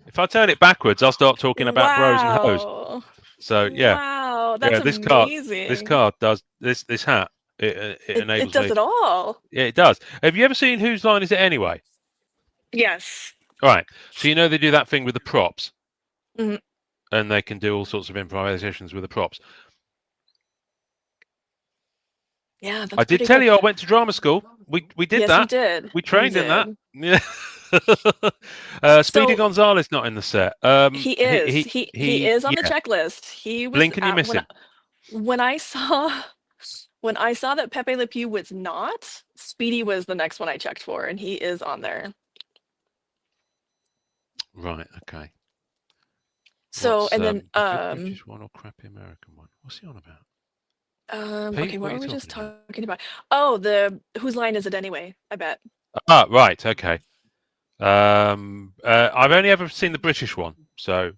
If I turn it backwards, I'll start talking about bros and hoes. Wow. So yeah, Wow, that's this amazing. card does this hat. It It enables does me. it all. Yeah, it does. Have you ever seen Whose Line Is It Anyway? Yes. All right. So you know they do that thing with the props, Mhm. and they can do all sorts of improvisations with the props. Yeah, that's I did pretty tell good. you I went to drama school. We did Yes, that. you did. We You trained in that. did. Yeah. Speedy So Gonzalez not in the set. he is. He is on the yeah. checklist. He was Blink and you miss him. when I saw that Pepe Le Pew was not, Speedy was the next one I checked for, and he is on there. Right. Okay. So What's, and then a good British one or crappy American one? What's he on about? Pete, okay, what what are were you we just talking about? talking about? Oh, the Whose Line Is It Anyway? I bet. Ah, right. Okay. I've only ever seen the British one, so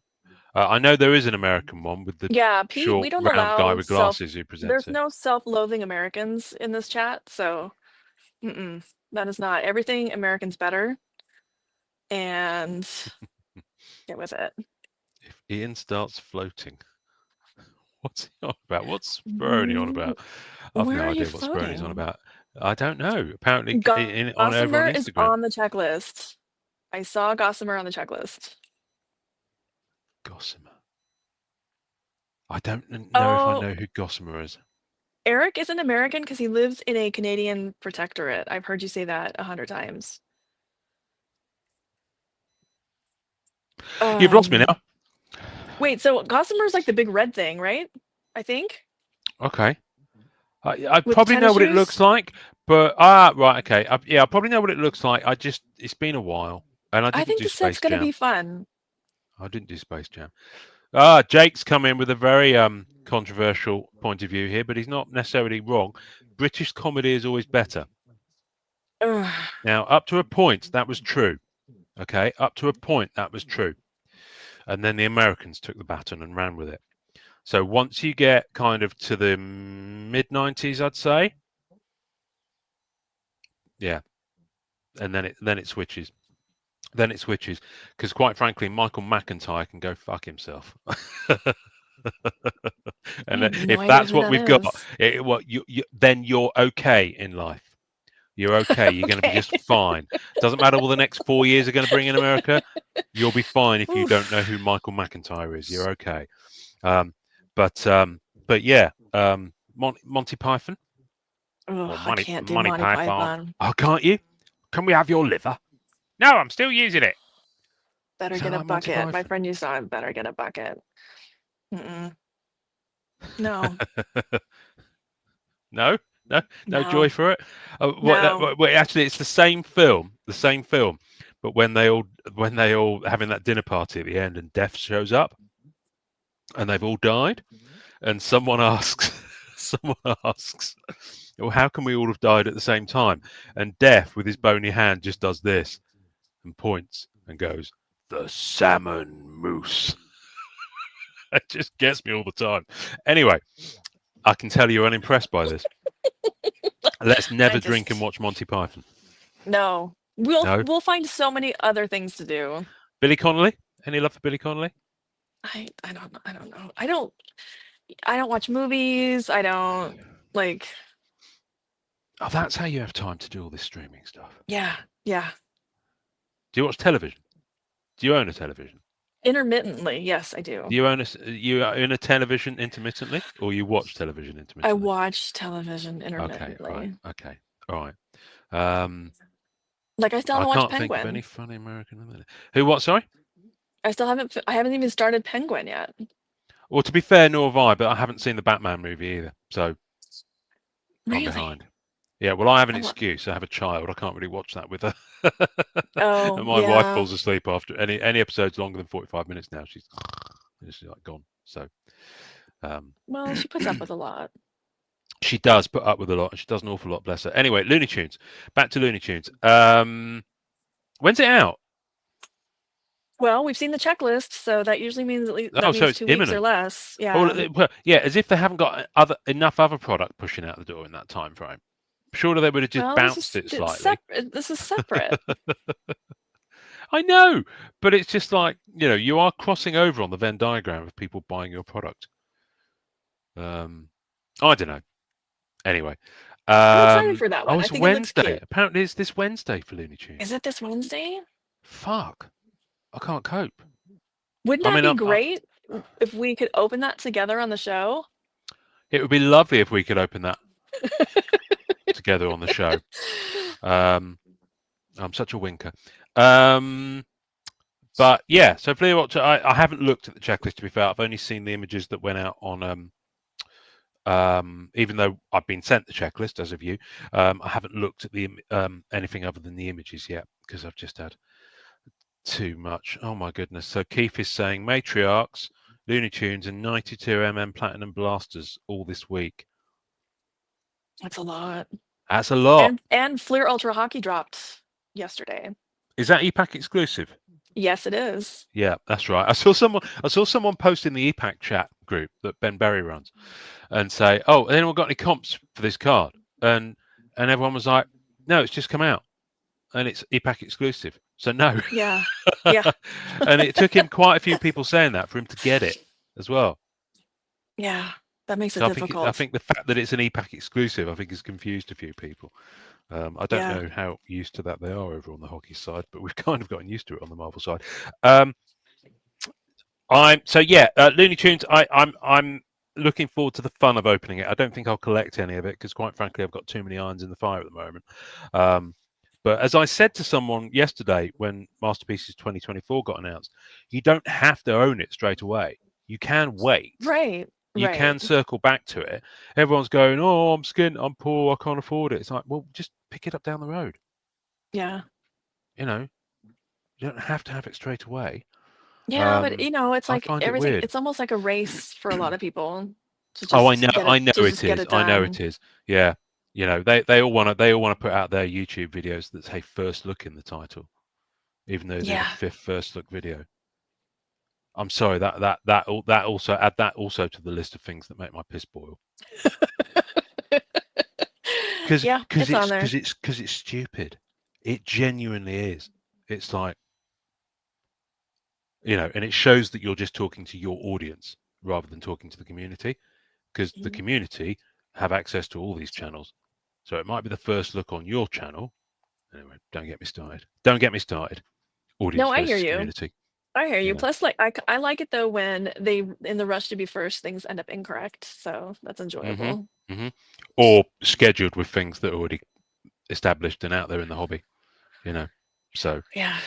I know there is an American one with the Yeah, Pete, we short, don't round guy allow with glasses who presents there's it. no self-loathing Americans in this chat, so that is not everything American's better. And get with it. If Ian starts floating, what's he on about? What's Spironi on about? I've Where no are you idea what Spironi's on floating? about. I don't know. Apparently, on over on Gossamer is Instagram. on the checklist. I saw Gossamer on the checklist. Gossamer. I don't know if I Oh, know who Gossamer is. Eric is an American because he lives in a Canadian protectorate. I've heard you say that 100 times. You've lost me now. Wait, so Gossamer is like the big red thing, right? I think. Okay. I With the probably know tennis what it shoes? looks like, but right, okay. I probably know what it looks like. It's been a while, and I I didn't think do the set's Space gonna Jam. be fun. I didn't do Space Jam. Jake's come in with a very controversial point of view here, but he's not necessarily wrong. British comedy is always better. Ugh. Now, up to a point, that was true. Okay, up to a point, that was true, and then the Americans took the baton and ran with it. So once you get kind of to the mid-90s, I'd say, yeah, and then it switches. Then it switches because, quite frankly, Michael McIntyre can go fuck himself. I And have no if idea that's who what that we've got, is. then you're okay in life. You're okay. You're going to be just fine. Doesn't matter what the next 4 years are going to bring in America. You'll be fine if you don't know who Michael McIntyre is. You're okay. But yeah, Monty Python or I can't do Monty Monty Python. Python. Oh, can't you? Can we have your liver? No, I'm still using it. Better Is that get a like Monty bucket. My Python? friend used to have better get a bucket. Mm-mm. No, No, no no, joy for it. no. Actually, it's the same film, but when they all having that dinner party at the end, and Death shows up, and they've all died, and someone asks, well, how can we all have died at the same time? And Death, with his bony hand, just does this and points and goes, "The salmon mousse." It just gets me all the time. Anyway, I can tell you're unimpressed by this. Let's never drink and watch Monty Python. No. No. We'll find so many other things to do. Billy Connolly? Any love for Billy Connolly? I don't know. I don't watch movies. I don't like. Oh, that's how you have time to do all this streaming stuff. Yeah. Do you watch television? Do you own a television? Intermittently, yes, I do. Do you own a television intermittently, or you watch television intermittently? I watch television intermittently. Okay. All right. Like I still haven't watched I can't think of any Penguin. funny American. Who? What? Sorry. I haven't even started Penguin yet. Well, to be fair, nor have I, but I haven't seen the Batman movie either, so I'm Really? behind. Yeah, well, I have an I wa- excuse. I have a child. I can't really watch that with her. Oh, And my wife yeah. falls asleep after any episode's longer than 45 minutes now. She's like gone. So Well, she puts up with a lot. she does put up with a lot, and she does an awful lot, bless her. Anyway, Looney Tunes. Back to Looney Tunes. When's it out? Well, we've seen the checklist, so that usually means at least So it's 2 weeks or imminent. less. Yeah. Well, yeah, as if they haven't got enough other product pushing out the door in that time frame. Surely they would have just Well, bounced it slightly. This is separate. I know, but it's just like, you are crossing over on the Venn diagram of people buying your product. I don't know. Anyway, I'm excited for that one. I it's think it looks Wednesday. cute. Apparently, it's this Wednesday for Looney Tunes. Is it this Wednesday? Fuck, I can't cope. Wouldn't that be great if we could open that together on the show? It would be lovely if we could open that together on the show. I'm such a winker. But yeah, so Flea Watcher, I haven't looked at the checklist, to be fair. I've only seen the images that went out on even though I've been sent the checklist as of you, I haven't looked at the anything other than the images yet, because I've just had too much. Oh my goodness. So Keith is saying Matriarchs, Looney Tunes, and 92mm Platinum Blasters all this week. That's a lot. That's a lot. And Fleer Ultra Hockey dropped yesterday. Is that EPAC exclusive? Yes, it is. Yeah, that's right. I saw someone post in the EPAC chat group that Ben Berry runs, and say, "Oh, anyone got any comps for this card?" And everyone was like, "No, it's just come out, and it's EPAC exclusive." So no. Yeah. And it took him quite a few people saying that for him to get it as well. Yeah, that makes it difficult. I think the fact that it's an EPAC exclusive, I think, has confused a few people. I don't know how used to that they are over on the hockey side, but we've kind of gotten used to it on the Marvel side. Looney Tunes. I'm looking forward to the fun of opening it. I don't think I'll collect any of it because, quite frankly, I've got too many irons in the fire at the moment. But as I said to someone yesterday when Masterpieces 2024 got announced, you don't have to own it straight away. You can wait. Right. You can circle back to it. Everyone's going, "Oh, I'm skint, I'm poor, I can't afford it." It's like, well, just pick it up down the road. Yeah. You don't have to have it straight away. Yeah, but it's like everything. It's almost like a race for a lot of people. I know it is. Yeah, they all want to put out their YouTube videos that say "first look" in the title, even though they're the fifth first look video. I'm sorry, that also add that also to the list of things that make my piss boil. Because Yeah, it's on there. it's stupid. It genuinely is. It's like, and it shows that you're just talking to your audience rather than talking to the community, because the community have access to all these channels. So it might be the first look on your channel. Anyway, don't get me started. Don't get me started. Audience No, I hear versus you. community. I hear you. You know. Plus, like I like it though when they in the rush to be first, things end up incorrect. So that's enjoyable. Or scheduled with things that are already established and out there in the hobby. So Yeah.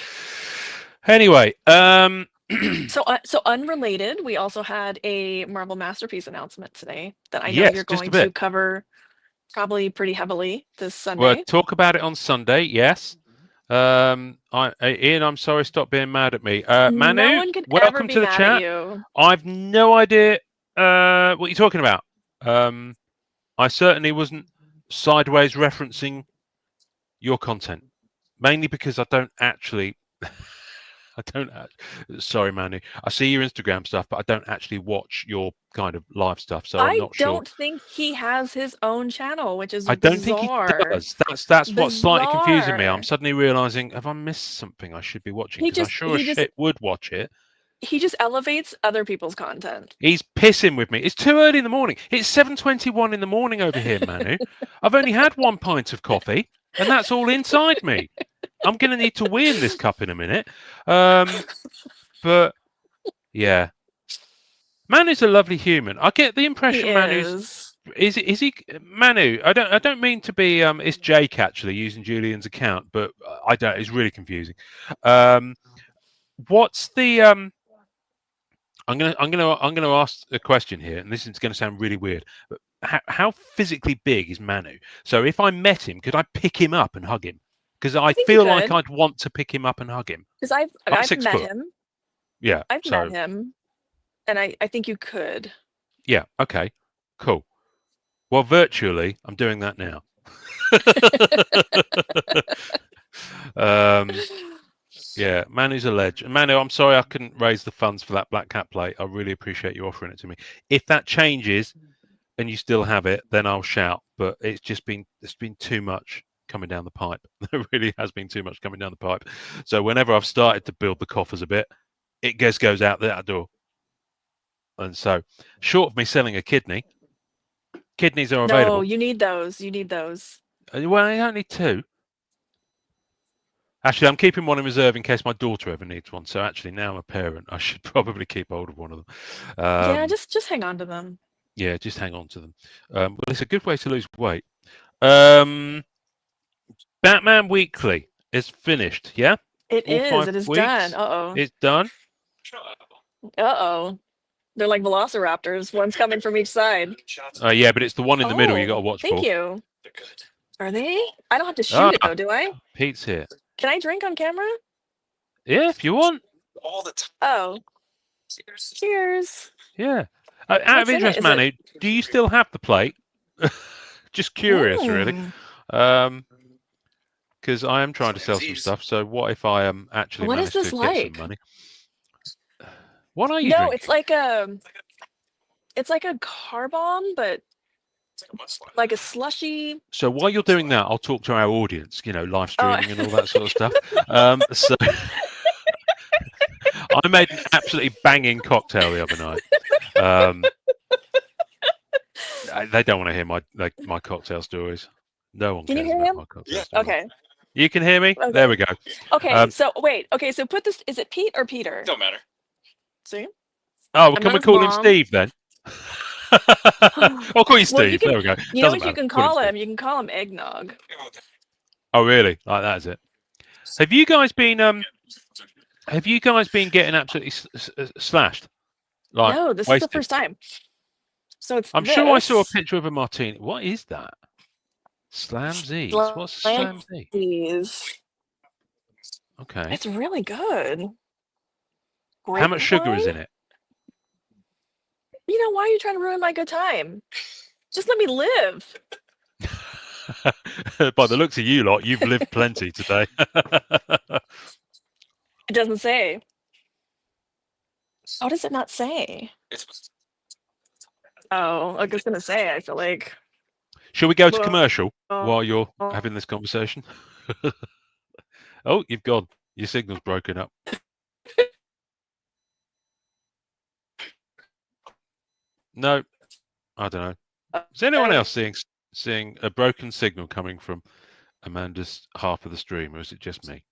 anyway, So unrelated, we also had a Marvel Masterpiece announcement today that I know yes, you're just a going to bit. cover probably pretty heavily this We'll Sunday. talk about it on Sunday. Yes. Ian, I'm sorry. Stop being mad at me. No Manu, one can ever welcome be to the mad at chat. you. I've no idea what you're talking about. I certainly wasn't sideways referencing your content, mainly because I don't actually. Sorry, Manu. I see your Instagram stuff, but I don't actually watch your kind of live stuff, so I'm I not sure. don't think he has his own channel, which is I don't think he bizarre. does. That's what's slightly confusing me. I'm Bizarre. suddenly realizing, have I missed something I should be watching? He Because I just sure as he just shit would watch it. he just elevates other people's content. He's pissing with me. It's too early in the morning. It's 7:21 in the morning over here, Manu. I've only had 1 pint of coffee, and that's all inside me. I'm going to need to wee in this cup in a minute. But yeah, Manu's a lovely human. I get the impression He Manu's is he Manu? I don't mean to be it's Jake actually using Julian's account, but I don't. It's really confusing. What's the I'm gonna ask a question here, and this is going to sound really weird. But how physically big is Manu? So if I met him, could I pick him up and hug him? Because I think feel you like could. I'd want to pick him up and hug him. Because I've Like 6 met foot. him. Yeah. I've met him, and I think you could. Yeah. Okay. Cool. Well, virtually, I'm doing that now. Yeah, Manu's a legend. Manu, I'm sorry I couldn't raise the funds for that Black Cat plate. I really appreciate you offering it to me. If that changes and you still have it, then I'll shout. But it's been too much coming down the pipe. There really has been too much coming down the pipe. So whenever I've started to build the coffers a bit, it goes out that door. And so, short of me selling a kidney, kidneys are available. No, you need those. You need those. Well, I don't need 2. Actually, I'm keeping one in reserve in case my daughter ever needs one. So actually, now I'm a parent, I should probably keep hold of one of them. Yeah, just hang on to them. Yeah, just hang on to them. Well, it's a good way to lose weight. Batman Weekly is finished. Yeah, It all is. 5 It is weeks. done. It's done. They're like velociraptors. One's coming from each side. Yeah, but it's the one in the middle you got to watch thank for. you. They're good. Are they? I don't have to shoot it though, do I? Pete's here. Can I drink on camera? Yeah, if you want. All the time. Oh. Cheers. Yeah. Out of interest, Manu, do you still have the plate? Just curious, really. Because I am trying to sell some stuff. So what if I am actually managed to get some money? What are you drinking? No, it's like a car bomb, but like a slushy. So while you're doing that, I'll talk to our audience, live streaming and all that sort of stuff. So I made an absolutely banging cocktail the other night. They don't want to hear my cocktail stories. No one can cares you hear about him? my cocktail stories. Okay. You can hear me? Okay. There we go. Okay, so wait. Okay, so put this. Is it Pete or Peter? Don't matter. See? Oh, well, can we call him Steve then? I'll call you Steve. There we go. You know what you can call him? You can call him Eggnog. Oh, really? Like that is it? Have you guys been getting absolutely slashed? Like, no, this wasted? is the first time. So it's. I'm sure I saw a picture of a martini. What is that? Slamsies. What's Slamsies? Okay. It's really good. Great. How much sugar is in it? You know, why are you trying to ruin my good time? Just let me live. By the looks of you lot, you've lived plenty today. It doesn't say. How does it not say? Oh, I was gonna say. I feel like. Shall we go to Well, commercial while you're having this conversation? Oh, you've gone. Your signal's broken up. No, I don't know. Is anyone else seeing a broken signal coming from Amanda's half of the stream, or is it just me?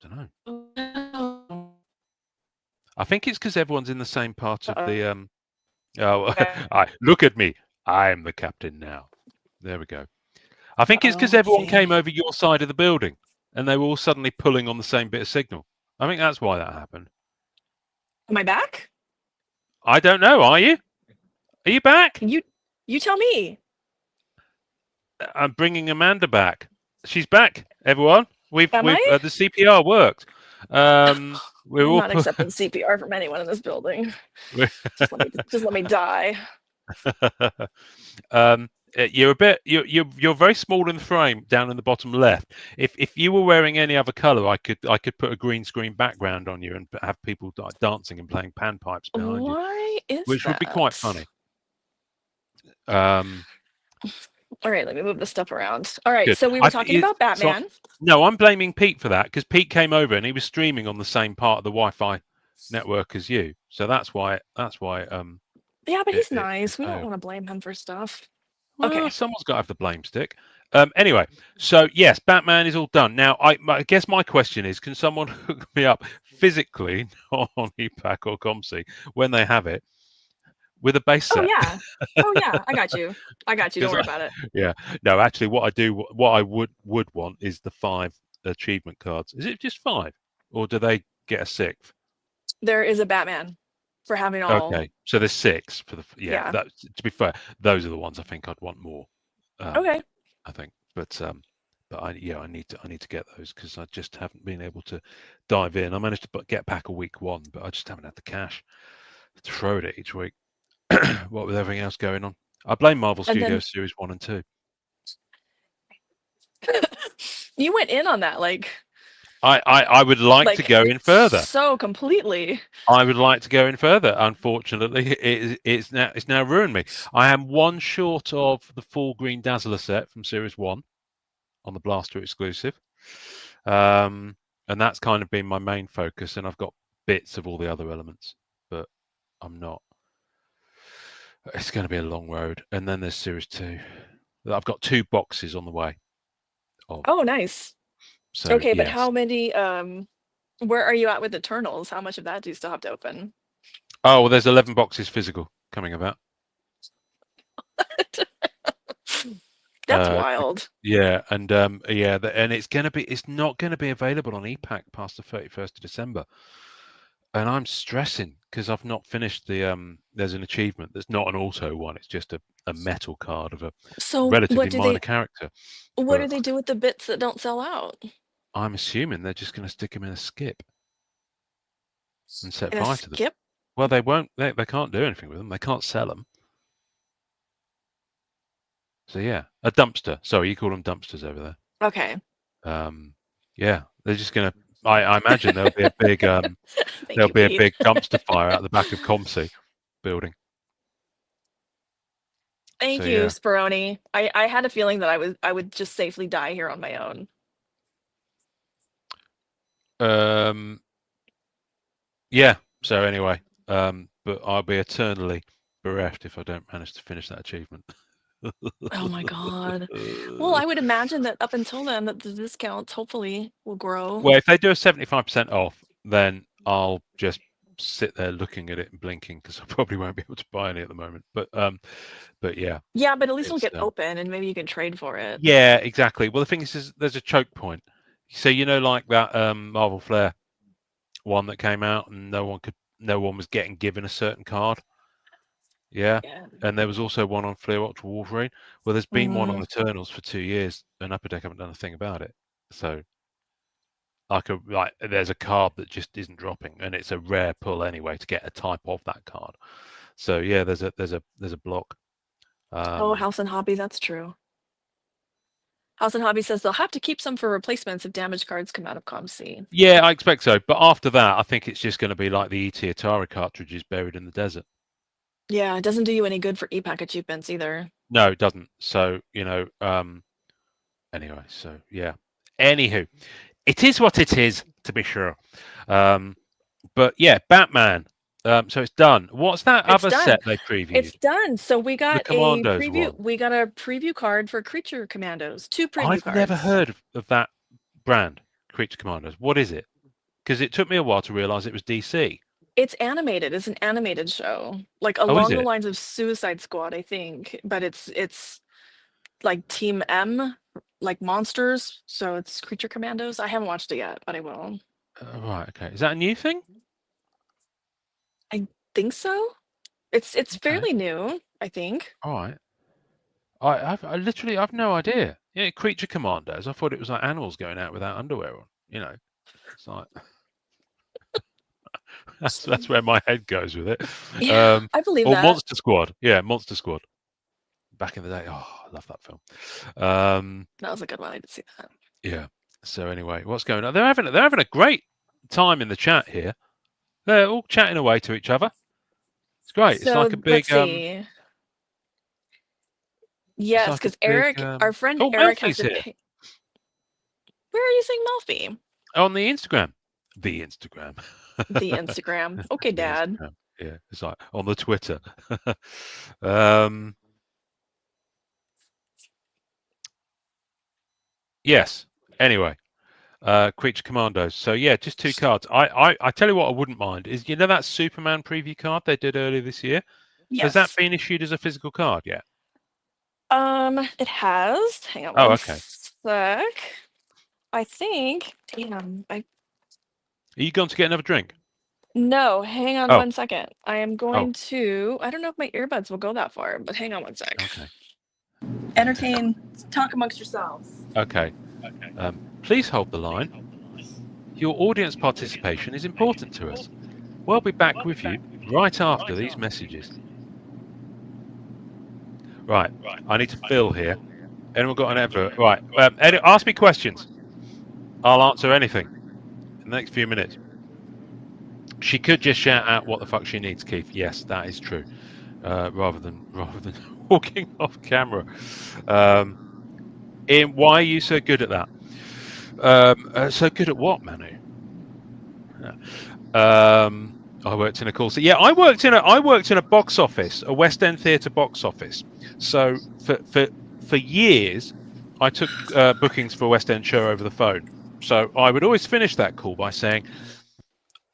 I don't know. I think it's because everyone's in the same part of the. Oh, look at me! I'm the captain now. There we go. I think it's because everyone came over your side of the building, and they were all suddenly pulling on the same bit of signal. I think that's why that happened. Am I back? I don't know. Are you? Are you back? You tell me. I'm bringing Amanda back. She's back, everyone. The CPR worked. We're I'm all not accepting CPR from anyone in this building. just let me die. You're very small in the frame down in the bottom left. If you were wearing any other color, I could put a green screen background on you and have people dancing and playing panpipes behind you. Why is which would be quite funny. All right, let me move the stuff around. All right, good. so we were talking about Batman. No, I'm blaming Pete for that because Pete came over and he was streaming on the same part of the Wi-Fi network as you. So that's why. Yeah, but he's nice. We don't want to blame him for stuff. Well, okay. Someone's got to have the blame stick. Anyway, so yes, Batman is all done. Now, I guess my question is, can someone hook me up physically on ePack or ComC when they have it with a base set? Oh yeah, I got you. Don't worry about it. Yeah, no, actually, what I would want is the 5 achievement cards. Is it just 5, or do they get a 6th? There is a Batman for having all. Okay, so there's 6 for the to be fair, those are the ones I think I'd want more. Okay. I think, but I need to get those because I just haven't been able to dive in. I managed to get back a week 1, but I just haven't had the cash to throw it each week. What with everything else going on, I blame Marvel Studios Series 1 and 2. You went in on that, like. I would like to go in further. So completely. I would like to go in further. Unfortunately, it's now ruined me. I am 1 short of the full Green Dazzler set from Series 1 on the Blaster exclusive. And that's kind of been my main focus, and I've got bits of all the other elements, but I'm not. It's going to be a long road. And then there's Series 2. I've got 2 boxes on the way. Oh, nice. So, okay, but how many? Where are you at with Eternals? How much of that do you still have to open? Oh, well, there's 11 boxes physical coming about. That's wild. Yeah, and and it's not going to be available on ePack past the 31st of December. And I'm stressing because I've not finished the there's an achievement that's not an auto one, it's just a metal card of a relatively minor character. What do they do with the bits that don't sell out? I'm assuming they're just going to stick them in a skip and set fire to them. Skip? Well, they won't. They can't do anything with them. They can't sell them. So yeah, a dumpster. Sorry, you call them dumpsters over there. Okay. Yeah, they're just gonna. I imagine there'll be a big big dumpster fire out the back of ComC building. Thank you, Speroni. I had a feeling that I would just safely die here on my own. Yeah. So anyway, but I'll be eternally bereft if I don't manage to finish that achievement. Oh my god. Well, I would imagine that up until then that the discounts hopefully will grow. Well, if they do a 75% off, then I'll just sit there looking at it and blinking because I probably won't be able to buy any at the moment. But yeah. Yeah, but at least it'll get open and maybe you can trade for it. Yeah, exactly. Well, the thing is there's a choke point. So like that Marvel Flair one that came out and no one was getting given a certain card. Yeah. And there was also one on Fleer Ultra Wolverine. Well, there's been one on Eternals for 2 years, and Upper Deck haven't done a thing about it. So, there's a card that just isn't dropping, and it's a rare pull anyway to get a type of that card. So yeah, there's a block. House and Hobby, that's true. House and Hobby says they'll have to keep some for replacements if damaged cards come out of ComC. Yeah, I expect so. But after that, I think it's just going to be like the ET Atari cartridges buried in the desert. Yeah, it doesn't do you any good for e-pack achievements either. No, it doesn't. So, anyway, so yeah. Anywho, it is what it is, to be sure. But yeah, Batman. So it's done. What's that It's other done. set they previewed? It's done. So we got a Commandos preview. one. We got a preview card for Creature Commandos. 2 preview I've cards. never heard of that brand, Creature Commandos. What is it? Because it took me a while to realize it was DC. It's animated. It's an animated show, like Oh, is along the it? lines of Suicide Squad, I think. But it's like Team M, like monsters. So it's Creature Commandos. I haven't watched it yet, but I will. Right. Okay. Is that a new thing? Think so. It's Okay. fairly new, I think. All right. I literally I've no idea. Yeah, Creature Commandos. I thought it was like animals going out without underwear on. You know, it's like that's where my head goes with it. Yeah, I believe Or that. Monster Squad. Yeah, Monster Squad. Back in the day. Oh, I love that film. That was a good one. I did see that. Yeah. So anyway, what's going on? They're having a great time in the chat here. They're all chatting away to each other. It's great. So it's like a big. let's see. Yes, like a because big, Eric, our friend oh, Eric has Melfi's to here. pay. Where are you seeing Melfi? On the Instagram. The Instagram. The Instagram. Okay, The Dad. Instagram. Yeah, it's like on the Twitter. Yes. Anyway, Creature Commandos. So yeah, just 2 cards. I tell you what, I wouldn't mind is that Superman preview card they did earlier this year. Yes. Has that been issued as a physical card yet? It has. Hang on. Oh, one okay. Sec. I think. Damn. Are you going to get another drink? No, hang on Oh. 1 second. I am going to. I don't know if my earbuds will go that far, but hang on 1 sec. Okay. Entertain. Talk amongst yourselves. Okay. Please hold the line. Your audience participation is important to us. We'll be back with you right after these messages. Right. I need to fill here. Anyone got an advert? Right. Ask me questions. I'll answer anything in the next few minutes. She could just shout out what the fuck she needs, Keith. Yes, that is true. Rather than walking off camera. Ian, why are you so good at that? So good at what, Manu? I worked in a call center. Yeah, I worked in a box office, a West End theatre box office. So for years, I took bookings for a West End show over the phone. So I would always finish that call by saying,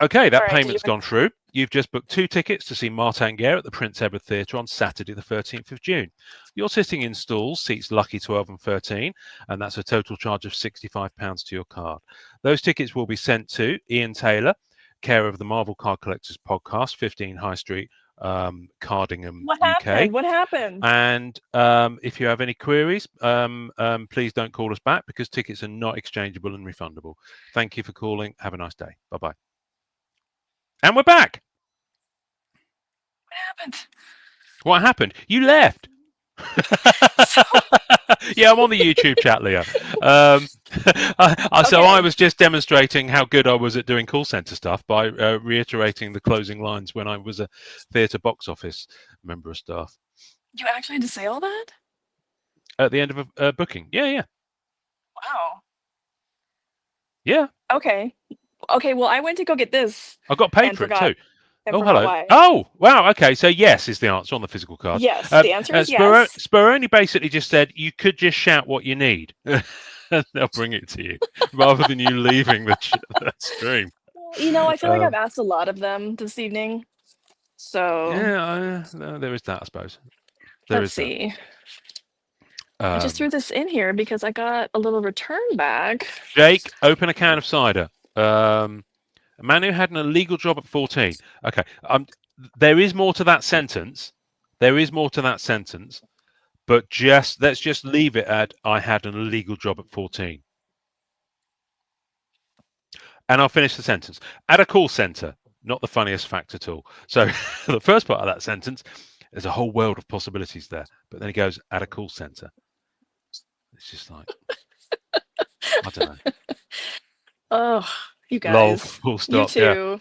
"Okay, that payment's gone through. You've just booked 2 tickets to see Martin Guerre at the Prince Edward Theatre on Saturday, the 13th of June. You're sitting in stalls, seats lucky 12 and 13, and that's a total charge of £65 to your card. Those tickets will be sent to Ian Taylor, care of the Marvel Card Collectors Podcast, 15 High Street, Cardingham, UK. What happened? And if you have any queries, please don't call us back because tickets are not exchangeable and refundable. Thank you for calling. Have a nice day. Bye-bye." And we're back. What happened? What happened? You left. Yeah, I'm on the YouTube chat, Leah. So I was just demonstrating how good I was at doing call center stuff by reiterating the closing lines when I was a theatre box office member of staff. You actually had to say all that? At the end of a booking. Yeah. Wow. Yeah. Okay. Well, I went to go get this. I got paid for it too. Oh, hello. Why. Oh, wow. Okay, so yes is the answer on the physical card. Yes, the answer is yes. Speroni basically just said you could just shout what you need, and they'll bring it to you, rather than you leaving the stream. I feel like I've asked a lot of them this evening, so yeah, no, there is that, I suppose. Let's see. I just threw this in here because I got a little return back. Jake, open a can of cider. A man who had an illegal job at 14. Okay. There is more to that sentence. But let's just leave it at I had an illegal job at 14. And I'll finish the sentence. At a call center, not the funniest fact at all. So the first part of that sentence, there's a whole world of possibilities there. But then it goes at a call center. It's just like, I don't know. Oh, you Lol, guys. full You stop. Yeah. too.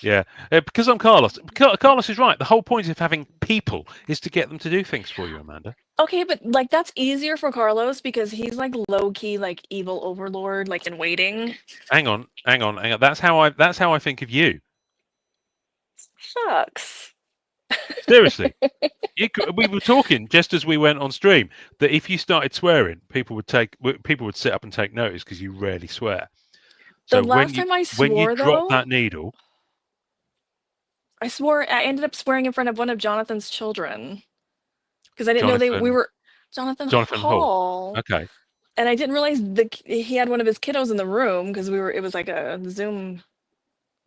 Yeah, because I'm Carlos. Carlos is right. The whole point of having people is to get them to do things for you, Amanda. Okay, but like that's easier for Carlos because he's like low key, like evil overlord, like in waiting. Hang on. That's how I think of you. Shucks. Seriously, we were talking just as we went on stream that if you started swearing, people would sit up and take notice because you rarely swear. The So last time I when you swore, drop though, that needle, I ended up swearing in front of one of Jonathan's children because I didn't know we Jonathan were Jonathan Hall. Hall, Okay. and I didn't realize he had one of his kiddos in the room because it was like a Zoom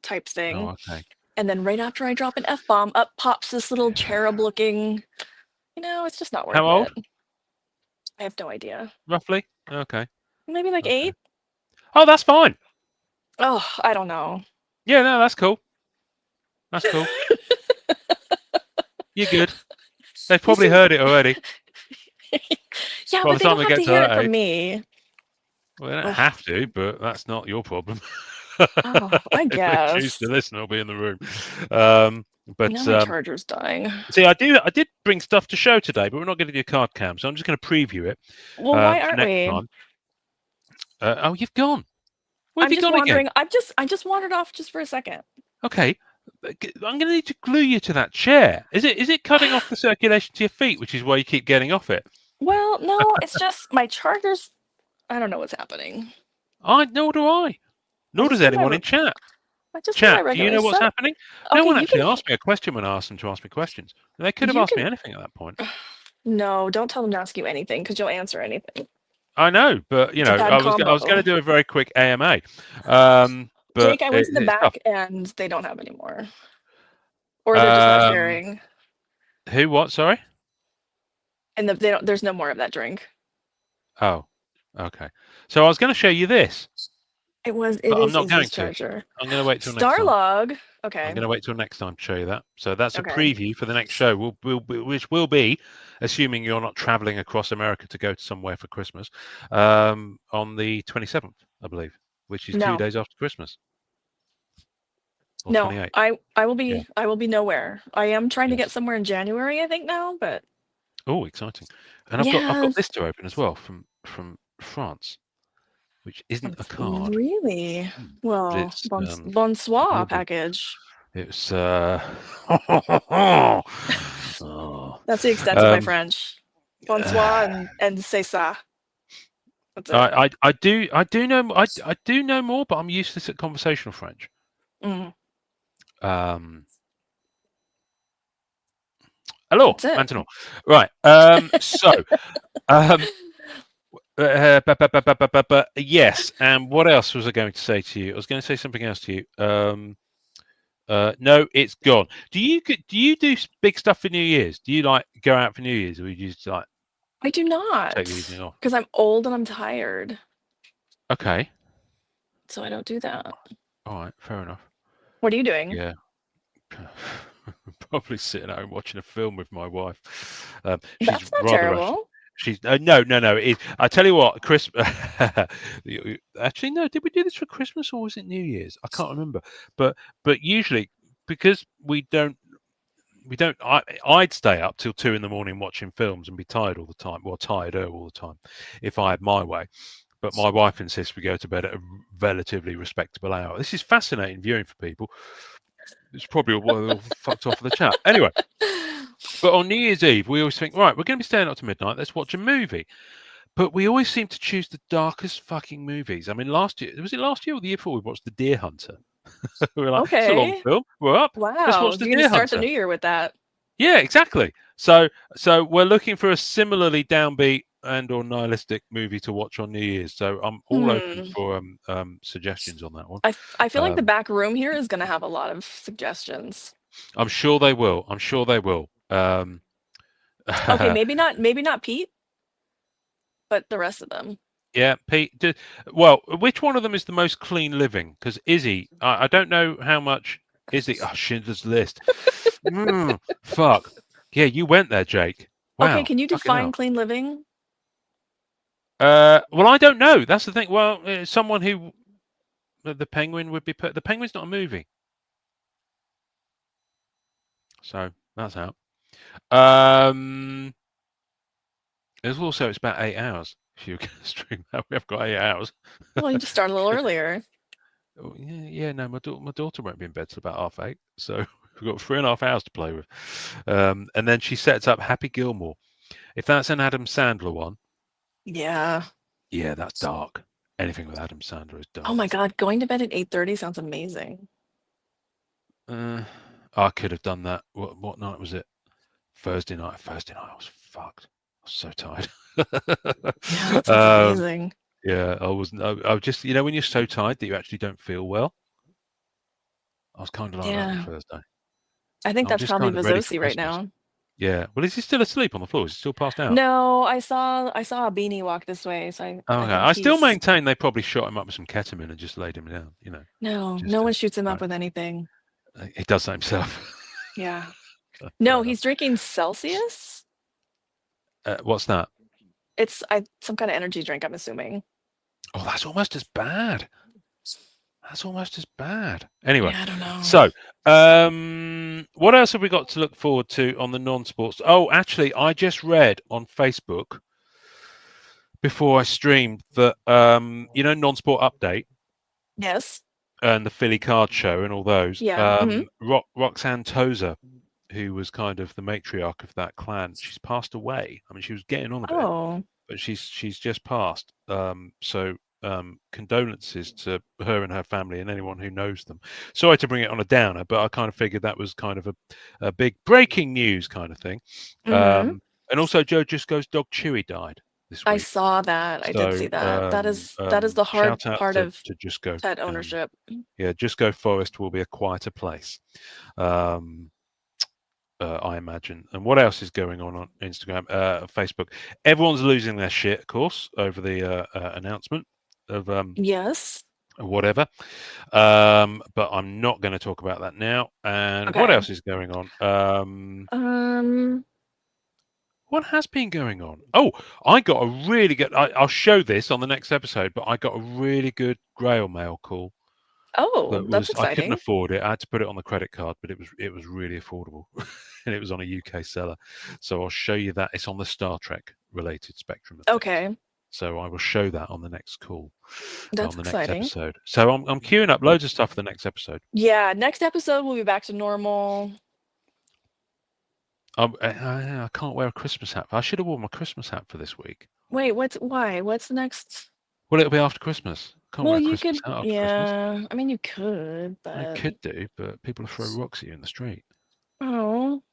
type thing. Oh, okay. And then right after I drop an F-bomb, up pops this little cherub-looking. It's just not worth How old? it. I have no idea. Roughly. Okay. Maybe like Okay. 8. Oh, that's fine. Oh, I don't know. Yeah, no, that's cool. That's cool. You're good. They've probably heard it already. Yeah, By but the they time don't they have get to to hear it that from age. me. Well, they don't Ugh. have to, but that's not your problem. Oh, I If they choose guess. to listen, I'll be in the room. But Now my charger's dying. see, I did bring stuff to show today, but we're not going to do card cam, so I'm just going to preview it. Well, why for aren't next we? time. Oh, you've gone. Where have I'm you just gone wandering. again? I just wandered off just for a second. Okay, I'm going to need to glue you to that chair. Is it cutting off the circulation to your feet, which is why you keep getting off it? Well, no, it's just my charger's. I don't know what's happening. Nor do I. Nor does anyone in chat. I just Chat, my do regular you know what's set. happening? Okay, No one you actually can. asked me a question when I asked them to ask me questions. They could have You asked me can- anything at that point. No, don't tell them to ask you anything because you'll answer anything. I know, but It's a bad I was going combo. to do a very quick AMA. But Jake, I went to the it's tough. back and they don't have any more. Or they're just not sharing. Who? What? Sorry. And they don't. There's no more of that drink. Oh, okay. So I was going to show you this. It was. But I'm not going Izzy's charger. to. I'm going to wait till next time. Starlog. Okay. I'm going to wait till next time to show you that. So that's Okay. a preview for the next show, which will be, assuming you're not traveling across America to go to somewhere for Christmas, on the 27th, I believe, which is 2 days after Christmas. Or No, 28th. I will be I will be nowhere. I am trying to get somewhere in January, I think now, but Oh, exciting! And I've got this to open as well from France, which isn't a card. Really? Well, It's, bonsoir package. It's That's the extent of my French. Bonsoir and c'est ça. That's it. I do know more, but I'm useless at conversational French. Hello, Antonin. Right. So, yes. And what else was I going to say to you? I was going to say something else to you. No, it's gone. Do you do big stuff for New Year's? Do you like go out for New Year's, or you just like? I do not. Take the evening off because I'm old and I'm tired. Okay. So I don't do that. All right, fair enough. What are you doing? Yeah. Probably sitting at home watching a film with my wife. She's That's not terrible. She's no. I tell you what, Christmas. Actually, no. Did we do this for Christmas or was it New Year's? I can't remember. But usually, because we don't. I'd stay up till 2 a.m. watching films and be tired all the time. Well, tireder all the time, if I had my way. But my wife insists we go to bed at a relatively respectable hour. This is fascinating viewing for people. It's probably all fucked off of the chat. Anyway, but on New Year's Eve, we always think, right, we're going to be staying up to midnight. Let's watch a movie. But we always seem to choose the darkest fucking movies. I mean, was it last year or the year before we watched The Deer Hunter? We were like, okay. It's a long film. We're up. Wow. Let's watch The You're Deer going to start Hunter. the new year with that. Yeah, exactly. So we're looking for a similarly downbeat and or nihilistic movie to watch on New Year's. So I'm all open for suggestions on that one. I feel like the back room here is going to have a lot of suggestions. I'm sure they will. Okay, maybe not Pete, but the rest of them. Yeah, Pete. Well, which one of them is the most clean living? Because Izzy, I don't know how much Izzy. Oh, Schindler's List. Fuck. Yeah, you went there, Jake. Wow. Okay, can you define clean living? Well, I don't know. That's the thing. Well, someone who the Penguin would be put. The Penguin's not a movie, so that's out. There's also it's about 8 hours. If you're going to stream that, we have got 8 hours. Well, you just start a little earlier. Oh, yeah. No, my daughter won't be in bed till about 8:30, so we've got 3.5 hours to play with. And then she sets up Happy Gilmore. If that's an Adam Sandler one, Yeah. yeah, that's dark. Anything with Adam Sandler is dark. Oh my God, going to bed at 8:30 sounds amazing. I could have done that. What night was it? Thursday night. Thursday night, I was fucked. I was so tired. Yeah, that sounds amazing. Yeah, I was just, when you're so tired that you actually don't feel well. I was kind of like that on Yeah. Thursday. I think I'm that's just probably kind of ready for Vazosi right Christmas. now. Yeah. Well, is he still asleep on the floor? Is he still passed out? No, I saw a beanie walk this way, so I Okay. think I still he's maintain they probably shot him up with some ketamine and just laid him down, no just one to, shoots him up right. with anything. He does that himself. Yeah. Fair No, enough. he's drinking Celsius. What's that? It's some kind of energy drink, I'm assuming. Oh, that's almost as bad. That's almost as bad. Anyway, Yeah, I don't know. so what else have we got to look forward to on the non-sports? Oh, actually, I just read on Facebook before I streamed that non-sport update Yes. and the Philly Card Show and all those. Yeah. Roxanne Tozer, who was kind of the matriarch of that clan, she's passed away. I mean, she was getting on a bit, Oh, but she's just passed. So condolences to her and her family and anyone who knows them. Sorry to bring it on a downer, but I kind of figured that was kind of a big breaking news kind of thing. And also Joe Jusko's dog Chewy died this I week. saw that. I did see that. That is the hard shout out part of to Jusko. pet ownership. Yeah, Jusko Forest will be a quieter place. I imagine. And what else is going on Instagram, Facebook? Everyone's losing their shit, of course, over the announcement of Yes. whatever. But I'm not going to talk about that now. And what Okay. else is going on? What has been going on? Oh, I got a really good. I'll show this on the next episode, but I got a really good Grail Mail call. Oh, that's I couldn't exciting. afford it. I had to put it on the credit card, but it was really affordable, and it was on a UK seller. So I'll show you that. It's on the Star Trek related spectrum of things. Okay. So I will show that on the next call, That's on the exciting. next episode. So I'm queuing up loads of stuff for the next episode. Yeah, next episode we'll be back to normal. I can't wear a Christmas hat. I should have worn my Christmas hat for this week. Wait, why? What's the next? Well, it'll be after Christmas. Can't wear a Christmas hat after Christmas. Yeah. I mean, you could, but I could do, but people will throw rocks at you in the street. Oh.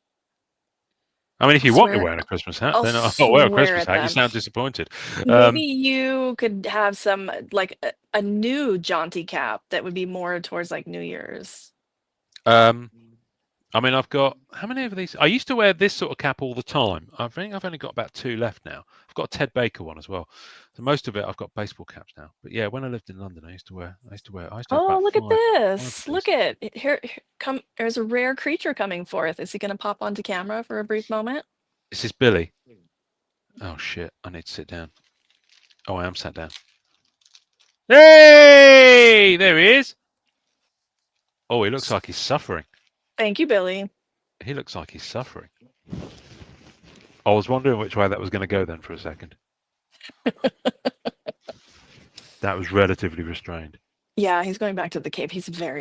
I mean, if you want me wearing a Christmas hat, then I'll wear a Christmas hat. You sound disappointed. Maybe you could have some like a new jaunty cap that would be more towards like New Year's. I mean, I've got how many of these? I used to wear this sort of cap all the time. I think I've only got about 2 left now. I've got a Ted Baker one as well. So most of it, I've got baseball caps now. But yeah, when I lived in London, I used to wear. Oh, look at this! Look at it. Here, come. There's a rare creature coming forth. Is he going to pop onto camera for a brief moment? This is Billy. Oh shit! I need to sit down. Oh, I am sat down. Hey, there he is. Oh, he looks like he's suffering. Thank you, Billy. He looks like he's suffering. I was wondering which way that was going to go then for a second. That was relatively restrained. Yeah, he's going back to the cave.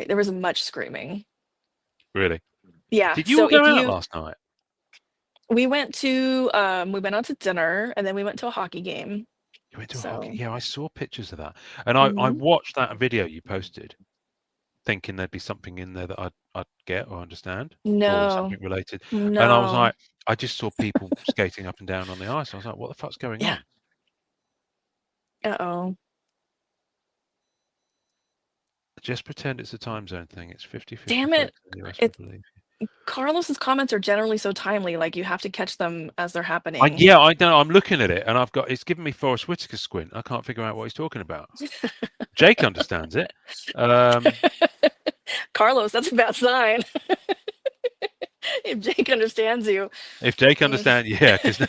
There was much screaming. Really? Yeah. Did you all go out last night? We went out to dinner and then we went to a hockey game. You went to a hockey? Yeah, I saw pictures of that. And I watched that video you posted, thinking there'd be something in there that I'd get or understand. No. Or something related. No. And I was like, I just saw people skating up and down on the ice. I was like, what the fuck's going on? Uh-oh. Just pretend it's a time zone thing. It's 50-50. Damn it. Carlos's comments are generally so timely, like you have to catch them as they're happening. Yeah, I know. I'm looking at it and it's giving me Forrest Whitaker squint. I can't figure out what he's talking about. Jake understands it. Carlos, that's a bad sign. If Jake understands you. If Jake understands, yeah, because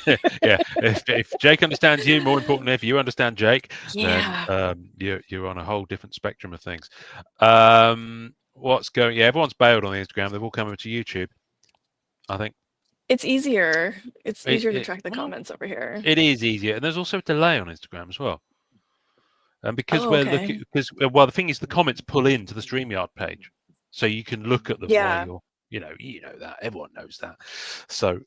yeah, if Jake understands you, more importantly, if you understand Jake, Yeah. then you're on a whole different spectrum of things. What's going? Yeah, everyone's bailed on the Instagram. They've all come over to YouTube. I think It's easier. It's easier to track the well, comments over here. it is easier, and there's also a delay on Instagram as well. And because Oh, we're okay. looking, well, the thing is, the comments pull into the StreamYard page, so you can look at them while Yeah. you're, you know that everyone knows that. So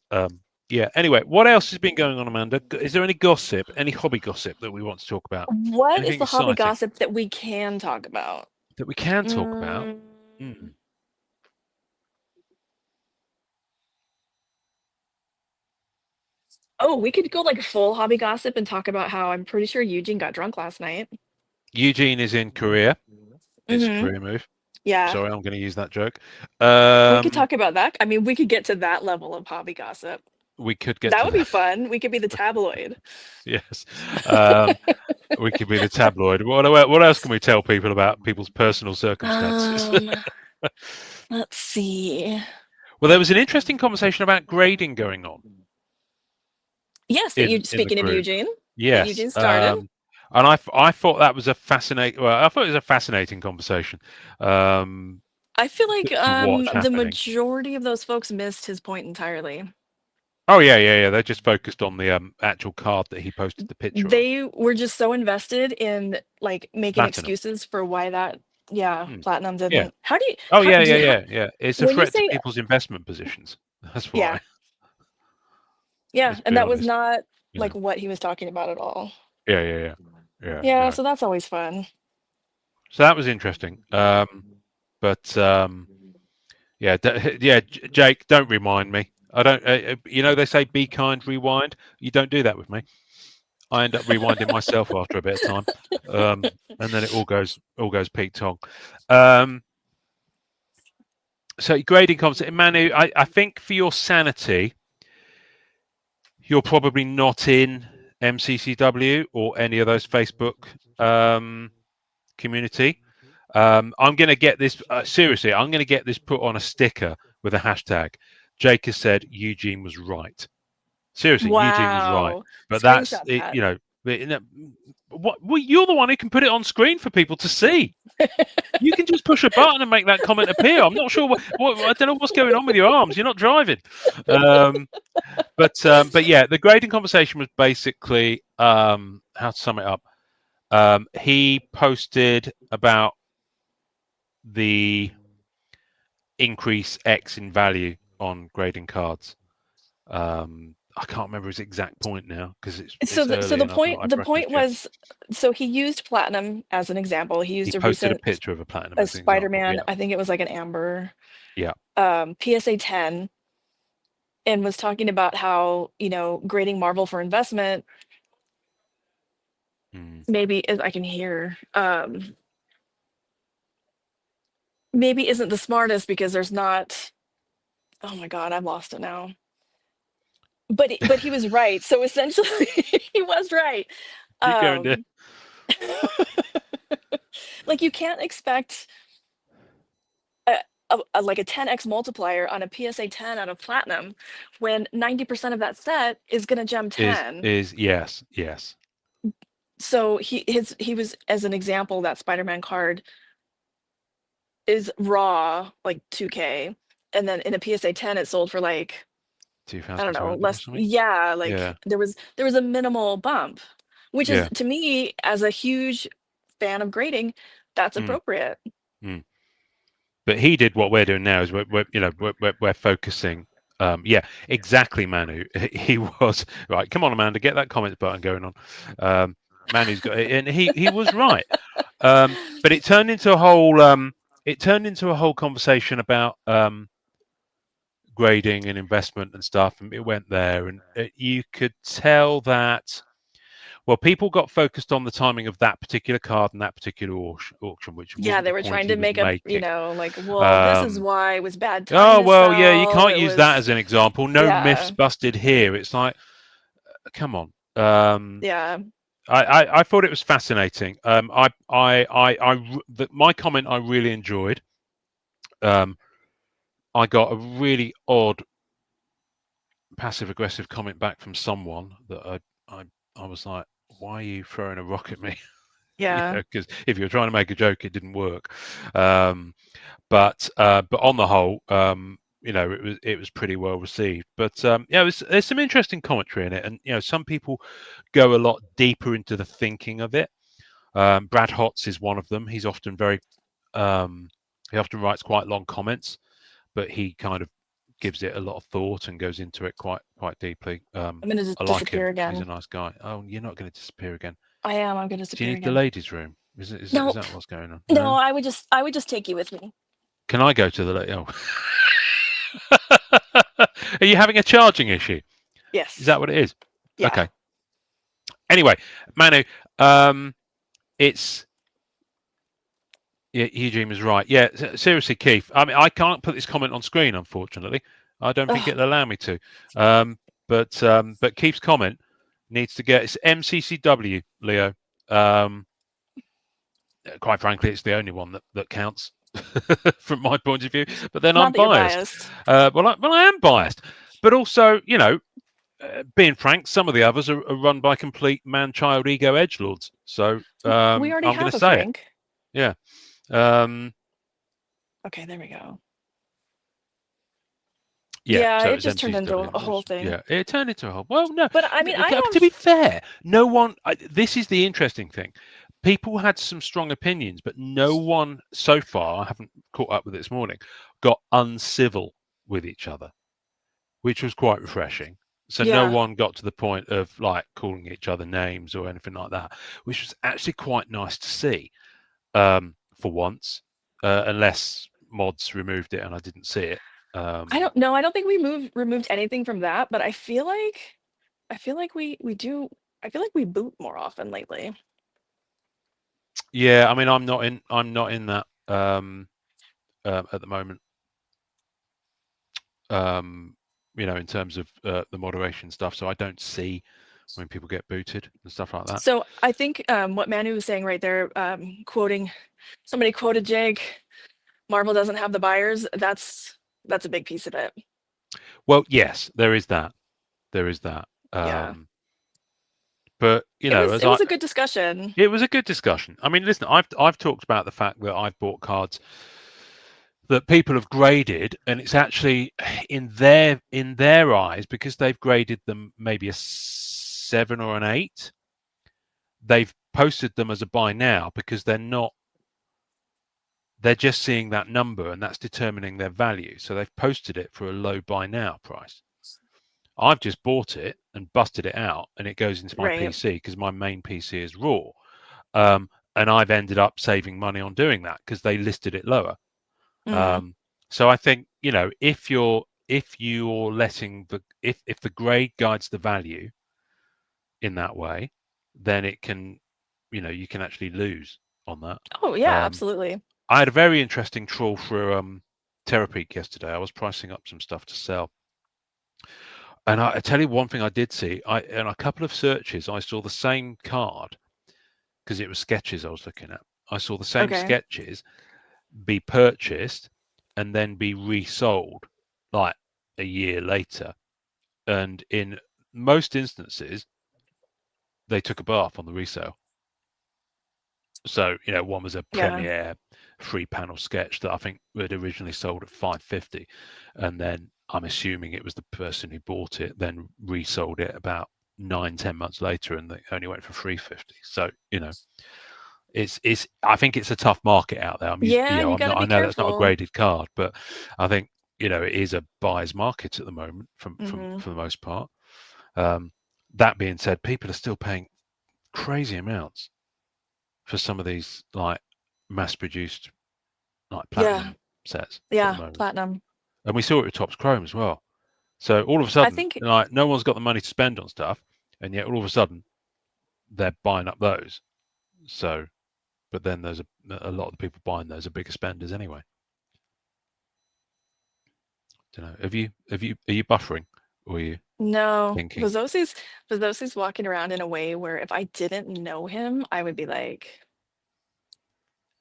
yeah. Anyway, what else has been going on, Amanda? Is there any gossip, any hobby gossip that we want to talk about? What is Anything the hobby exciting gossip that we can talk about? that we can talk about? Mm. Oh, we could go like full hobby gossip and talk about how I'm pretty sure Eugene got drunk last night. Eugene is in Korea. It's a Mhm. Korea move. Yeah. Sorry, I'm going to use that joke. We could talk about that. I mean, we could get to that level of hobby gossip. We could get That to would be fun. We could be the tabloid. Yes. We could be the tabloid. What else can we tell people about people's personal circumstances? Let's see. Well, there was an interesting conversation about grading going on. Yes, that you speaking of Eugene. Yes. That Eugene started. And I thought that was a fascinating. Well, I thought it was a fascinating conversation. I feel like the happening. majority of those folks missed his point entirely. Oh yeah. They just focused on the actual card that he posted the picture. They were just so invested in like making excuses for why that. Yeah, Platinum didn't. Yeah. How do you? Oh yeah. It's a when you threat say- to people's investment positions. That's why. Yeah. Yeah, Let's and be that was honest. not like what he was talking about at all. Yeah. Yeah, so that's always fun. So that was interesting. But yeah, Jake, don't remind me. I don't. You know, they say be kind, rewind. You don't do that with me. I end up rewinding myself after a bit of time, and then it all goes Pete Tong. So grading concept, Manu. I think for your sanity, you're probably not in MCCW or any of those Facebook community. I'm going to get this seriously. I'm going to get this put on a sticker with a hashtag. Jake has said Eugene was right. Seriously, wow. Eugene was right. But that's it, you know. What? Well, you're the one who can put it on screen for people to see. You can just push a button and make that comment appear. I'm not sure I don't know what's going on with your arms. You're not driving. But yeah, the grading conversation was basically how to sum it up. He posted about the increase X in value on grading cards. I can't remember his exact point now because it's so the point was, so he used Platinum as an example. He used a picture of a Platinum, a Spider-Man. I think it was like an amber. Yeah. PSA 10, and was talking about how, you know, grading Marvel for investment maybe, as I can hear, maybe isn't the smartest because there's not. Oh my God, I've lost it now. But he was right. So essentially, he was right. Keep going there. Like you can't expect like a 10x multiplier on a PSA 10 out of Platinum when 90% of that set is going to gem 10. Yes. So he was, as an example, that Spider-Man card is raw like 2K, and then in a PSA 10 it sold for like, I don't know, less. Yeah, like there was a minimal bump, which is, to me, as a huge fan of grading, that's appropriate. But he did what we're doing now is we're focusing. Yeah, exactly, Manu. He was right. Come on, Amanda, get that comments button going on. Manu's got it, and he was right. But it turned into a whole conversation about grading and investment and stuff, and it went there, and you could tell that. Well, people got focused on the timing of that particular card and that particular auction, which they were trying to make up, you know, like, well, this is why it was bad time. Oh well, yeah, you can't use that as an example. No myths busted here. It's like, come on. Yeah. I thought it was fascinating. My comment I really enjoyed. I got a really odd passive aggressive comment back from someone that I was like, why are you throwing a rock at me? Yeah. Because if you're trying to make a joke, it didn't work. But on the whole, it was pretty well received. But there's some interesting commentary in it, and some people go a lot deeper into the thinking of it. Brad Hotz is one of them. He's often he often writes quite long comments, but he kind of gives it a lot of thought and goes into it quite deeply. I'm gonna just I like disappear him. again. He's a nice guy. Oh, you're not going to disappear again. I am. I'm gonna Do you disappear need the again. ladies' room? Is No. that what's going on? No, I would just take you with me. Can I go to the lady? Oh. Are you having a charging issue? Yes. Is that what it is? Yeah. Okay. Anyway, Manu, it's Eugene was right. Yeah, seriously, Keith. I mean, I can't put this comment on screen, unfortunately. I don't think it'll allow me to. But Keith's comment needs to get it's MCCW, Leo. Quite frankly, it's the only one that counts from my point of view. But then Not I'm that you're biased. biased. Well, I am biased, but also, being frank, some of the others are run by complete man-child ego edgelords. So We already I'm going have to a say Frank. it. Yeah. Okay, there we go. Yeah, so it just turned into a whole thing. Yeah, it turned into a whole. Well, no, But I mean, to be fair, no one. This is the interesting thing. People had some strong opinions, but no one so far, I haven't caught up with it this morning, got uncivil with each other, which was quite refreshing. So no one got to the point of like calling each other names or anything like that, which was actually quite nice to see, for once, unless mods removed it and I didn't see it. I don't know. I don't think we removed anything from that, but I feel like we do. I feel like we boot more often lately. Yeah, I mean, I'm not in that at the moment. In terms of the moderation stuff, so I don't see when people get booted and stuff like that. So I think what Manu was saying right there, somebody quoted Jake, Marvel doesn't have the buyers. That's a big piece of it. Well, yes, there is that. Yeah. But it was a good discussion. It was a good discussion. I mean, listen, I've talked about the fact that I've bought cards that people have graded, and it's actually in their eyes, because they've graded them maybe a 7 or an 8. They've posted them as a buy now because they're just seeing that number and that's determining their value. So they've posted it for a low buy now price. I've just bought it and busted it out, and it goes into my PC because my main PC is Raw. And I've ended up saving money on doing that because they listed it lower. So I think, if you're letting if the grade guides the value in that way, then it can, you can actually lose on that. Oh yeah, absolutely. I had a very interesting trawl for Terapeak yesterday. I was pricing up some stuff to sell. And I tell you one thing I did see, in a couple of searches, I saw the same card, because it was sketches I was looking at. I saw the same sketches be purchased and then be resold like a year later. And in most instances, they took a bath on the resale. So, one was a Premiere 3-panel sketch that I think had originally sold at $550. And then I'm assuming it was the person who bought it, then resold it about 9-10 months later, and they only went for $350. So, I think it's a tough market out there. I mean, I know that's not a graded card, but I think, it is a buyer's market at the moment for the most part. That being said, people are still paying crazy amounts for some of these like mass-produced like platinum sets. Yeah, platinum. And we saw it with Topps Chrome as well. So all of a sudden, like, no one's got the money to spend on stuff, and yet all of a sudden they're buying up those. So, but then there's a lot of the people buying those are bigger spenders anyway. Don't know. Are you buffering, or are you? No, Vazosi's walking around in a way where if I didn't know him, I would be like,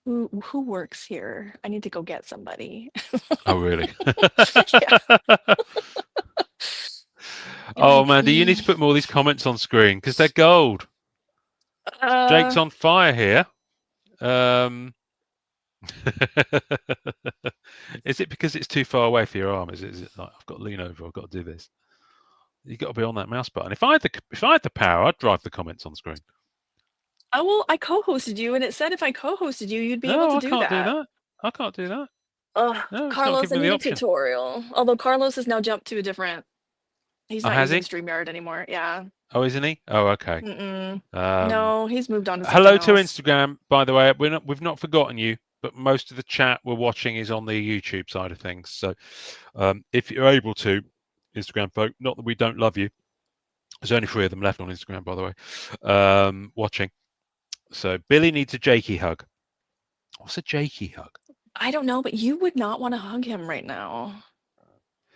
Who works here? I need to go get somebody. Oh, really? Yeah. Oh, Mandy, you need NIP. to put more of these comments on screen because they're gold. Jake's on fire here. Is it because it's too far away for your arm? Is it like I've got to lean over? I've got to do this. You got to be on that mouse button. If I had the power, I'd drive the comments on screen. Oh, well, I co-hosted you, and it said if I co-hosted you, you'd be able No, to I do can't do that. that. I can't do that. Ugh, No, it's not Carlos, I giving me need the a option. tutorial. Although Carlos has now jumped to a different. He's Oh, not has using he? StreamYard anymore. Yeah. Oh, isn't he? Oh, okay. No, he's moved on to something Hello to else. Instagram, by the way. We've not forgotten you, but most of the chat we're watching is on the YouTube side of things. So, if you're able to, Instagram folk, not that we don't love you. There's only 3 of them left on Instagram, by the way, watching. So Billy needs a Jakey hug. What's a Jakey hug? I don't know, but you would not want to hug him right now.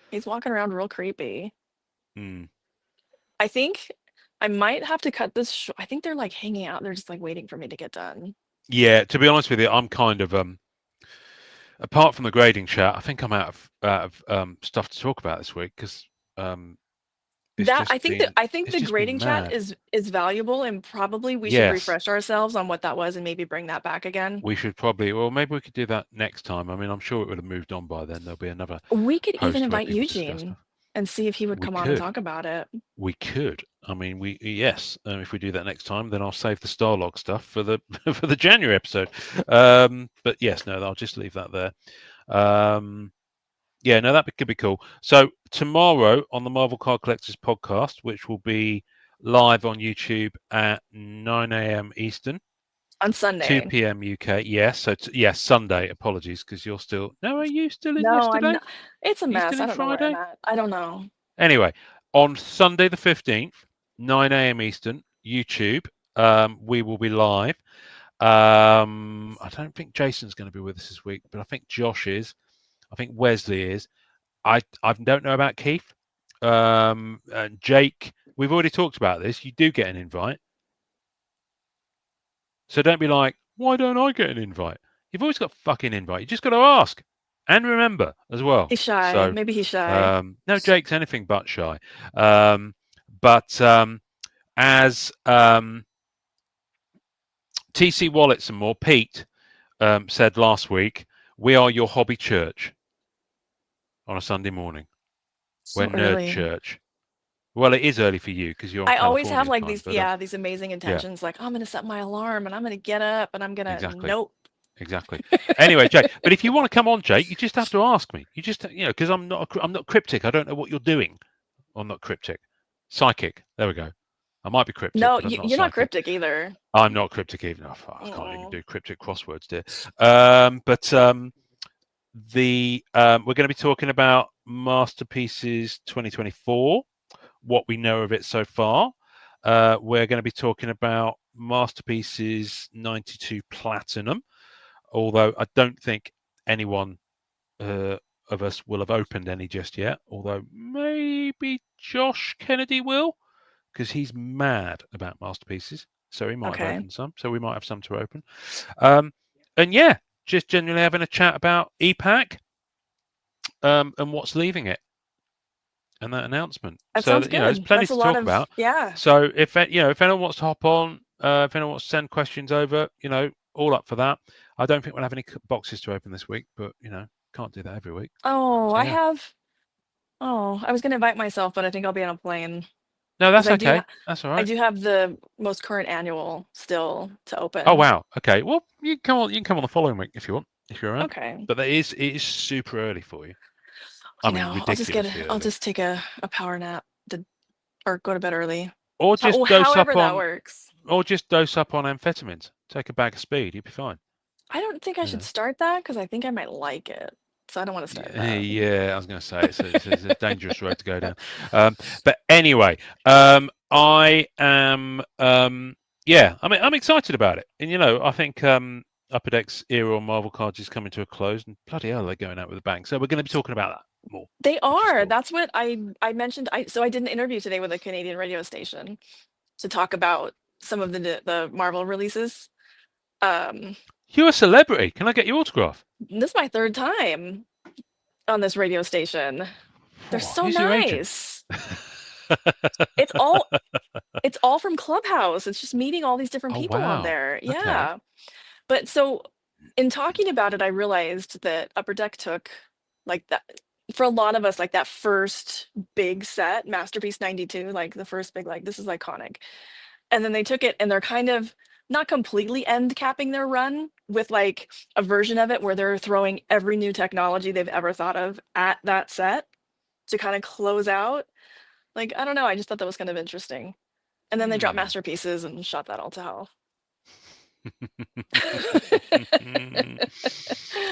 He's walking around real creepy. I think I might have to cut this. I think they're like hanging out. They're just like waiting for me to get done. Yeah, to be honest with you, I'm kind of apart from the grading chat, I think I'm out of stuff to talk about this week because I think the grading chat mad. is valuable, and probably we should Yes. refresh ourselves on what that was and maybe bring that back again. We should probably, well, maybe we could do that next time. I mean, I'm sure it would have moved on by then. There'll be another. We could even post where invite people discuss Eugene stuff. and see if he would We come on and talk about it. We could. I mean, yes. If we do that next time, then I'll save the Starlog stuff for the for the January episode. But yes, no, I'll just leave that there. Yeah, no, that could be cool. So tomorrow on the Marvel Card Collectors podcast, which will be live on YouTube at 9 a.m. Eastern. On Sunday. 2 p.m. UK. Yes. So yes, Sunday. Apologies, because you're still. No, are you still in yesterday? I'm not. It's a mess. Still in I don't know where I'm at. I don't know. Anyway, on Sunday the 15th, 9 a.m. Eastern, YouTube, we will be live. I don't think Jason's going to be with us this week, but I think Josh is. I think Wesley is. I don't know about Keith. And Jake, we've already talked about this. You do get an invite. So don't be like, why don't I get an invite? You've always got a fucking invite. You just got to ask. And remember as well. He's shy. So, maybe he's shy. No, Jake's anything but shy. But as TC Wallets and more, Pete said last week, we are your hobby church on a Sunday morning. So we're nerd early. church. Well, it is early for you because you're. I always have like these, these amazing intentions. Like I'm going to set my alarm and I'm going to get up and I'm going to. Nope. Exactly. Anyway, Jake, but if you want to come on, Jake, you just have to ask me. You just, because I'm not cryptic. I don't know what you're doing. I'm not cryptic. Psychic. There we go. I might be cryptic. No, you're not cryptic either. I'm not cryptic even. Oh, I can't even do cryptic crosswords, dear. We're going to be talking about Masterpieces 2024, what we know of it so far. We're going to be talking about Masterpieces 92 Platinum, although I don't think anyone of us will have opened any just yet, although maybe Josh Kennedy will, because he's mad about Masterpieces, so he might have opened some, so we might have some to open. And yeah, just generally having a chat about EPAC and what's leaving it and that announcement. That sounds good. There's plenty to talk about. Yeah. So if anyone wants to hop on, if anyone wants to send questions over, all up for that. I don't think we'll have any boxes to open this week, but can't do that every week. Oh, so, yeah. I was going to invite myself, but I think I'll be on a plane. No, that's okay. That's all right. I do have the most current annual still to open. Oh wow. Okay. Well, you can come on the following week if you want, if you're around. Okay. But it is super early for you. I mean, I'll just take a power nap or go to bed early. Or just dose up on that works. Or just dose up on amphetamines. Take a bag of speed. You'll be fine. I don't think I should start that because I think I might like it. So I don't want to start that. Yeah, I was going to say it's a dangerous road to go down. But anyway, I am. I'm excited about it, and I think Upper Deck's era on Marvel cards is coming to a close, and bloody hell, they're going out with a bang. So we're going to be talking about that more. They are. That's what I mentioned. So I did an interview today with a Canadian radio station to talk about some of the Marvel releases. You're a celebrity. Can I get your autograph? This is my third time on this radio station. They're so Who's your agent? nice. It's all from Clubhouse. It's just meeting all these different Oh, people on wow. there. Okay. Yeah. But so in talking about it, I realized that Upper Deck took like that for a lot of us, like that first big set, Masterpiece 92, like the first big, like this is iconic. And then they took it and they're kind of not completely end capping their run with like a version of it where they're throwing every new technology they've ever thought of at that set to kind of close out. Like, I don't know, I just thought that was kind of interesting. And then they dropped Masterpieces and shot that all to hell.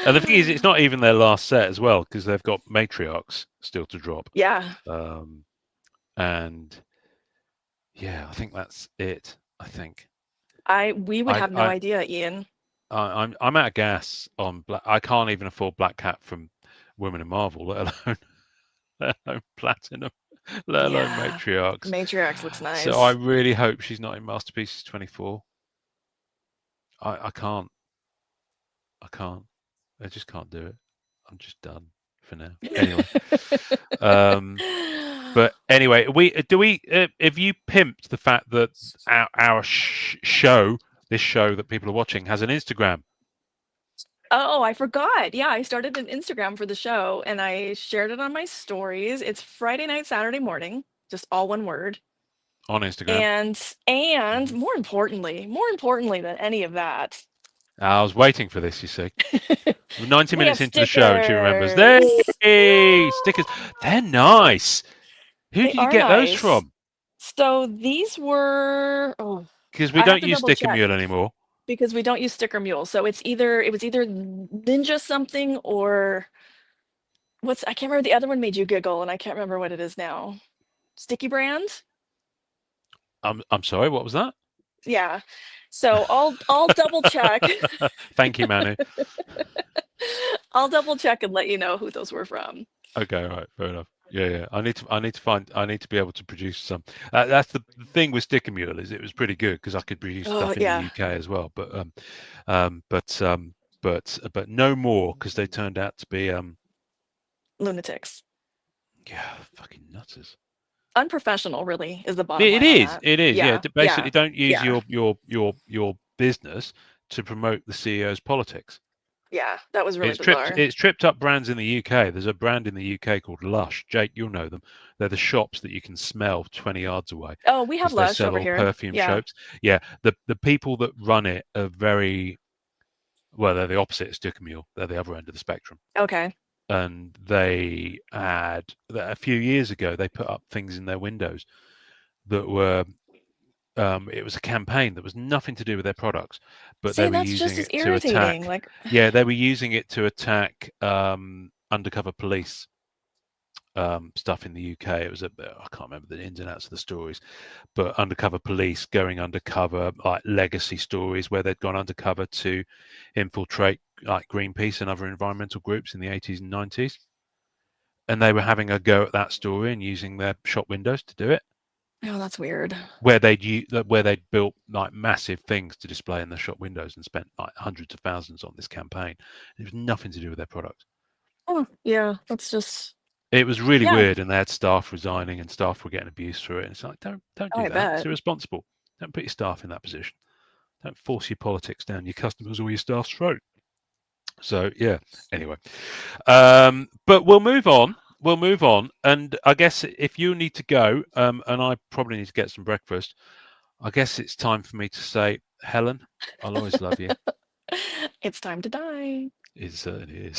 And the thing is, it's not even their last set as well, because they've got Matriarchs still to drop. Yeah. And yeah, I think that's it. I think We would have no idea, Ian. I'm out of gas on Black. I can't even afford Black Cat from Women in Marvel, let alone Platinum, let alone Matriarchs. Matriarchs looks nice. So I really hope she's not in Masterpieces 24. I can't. I just can't do it. I'm just done for now. Anyway. But anyway, have you pimped the fact that our show, this show that people are watching, has an Instagram? Oh, I forgot. Yeah, I started an Instagram for the show and I shared it on my stories. It's Friday night, Saturday morning, just all one word. On Instagram. And more importantly than any of that. I was waiting for this, you see. 90 minutes into the show and she remembers. Hey, stickers. They're nice. Who did you get those from? So these were because we don't use Sticker Mule anymore. Because we don't use Sticker Mule. So it was either Ninja something or I can't remember, the other one made you giggle and I can't remember what it is now. Sticky Brand? I'm sorry, what was that? Yeah. So I'll double check. Thank you, Manu. I'll double check and let you know who those were from. Okay, all right, fair enough. Yeah. I need to be able to produce some. That's the thing with Sticker Mule, is it was pretty good because I could produce stuff in the UK as well. But no more, because they turned out to be lunatics. Yeah, fucking nutters. Unprofessional, really, is the bottom line. It is. Yeah. Basically, don't use your business to promote the CEO's politics. Yeah, that was really bizarre. It's tripped up brands in the UK. There's a brand in the UK called Lush. Jake, you'll know them. They're the shops that you can smell 20 yards away. Oh, we have Lush over here. Perfume shops. Yeah, the people that run it are they're the opposite of Sticker Mule. They're the other end of the spectrum. Okay. And they had, a few years ago, they put up things in their windows that were, it was a campaign that was nothing to do with their products, but they were using it to attack. Yeah, they were using it to attack undercover police stuff in the UK. It was I can't remember the ins and outs of the stories, but undercover police going undercover, like legacy stories where they'd gone undercover to infiltrate like Greenpeace and other environmental groups in the 80s and 90s, and they were having a go at that story and using their shop windows to do it. Oh, that's weird. Where they'd built like massive things to display in their shop windows and spent like hundreds of thousands on this campaign. It was nothing to do with their product. Oh, yeah, that's just. It was really weird, and they had staff resigning and staff were getting abused through it. And it's like, don't do that. It's irresponsible. Don't put your staff in that position. Don't force your politics down your customers or your staff's throat. So yeah. Anyway, but we'll move on. And I guess if you need to go, and I probably need to get some breakfast, I guess it's time for me to say, Helen, I'll always love you. It's time to die. It certainly is.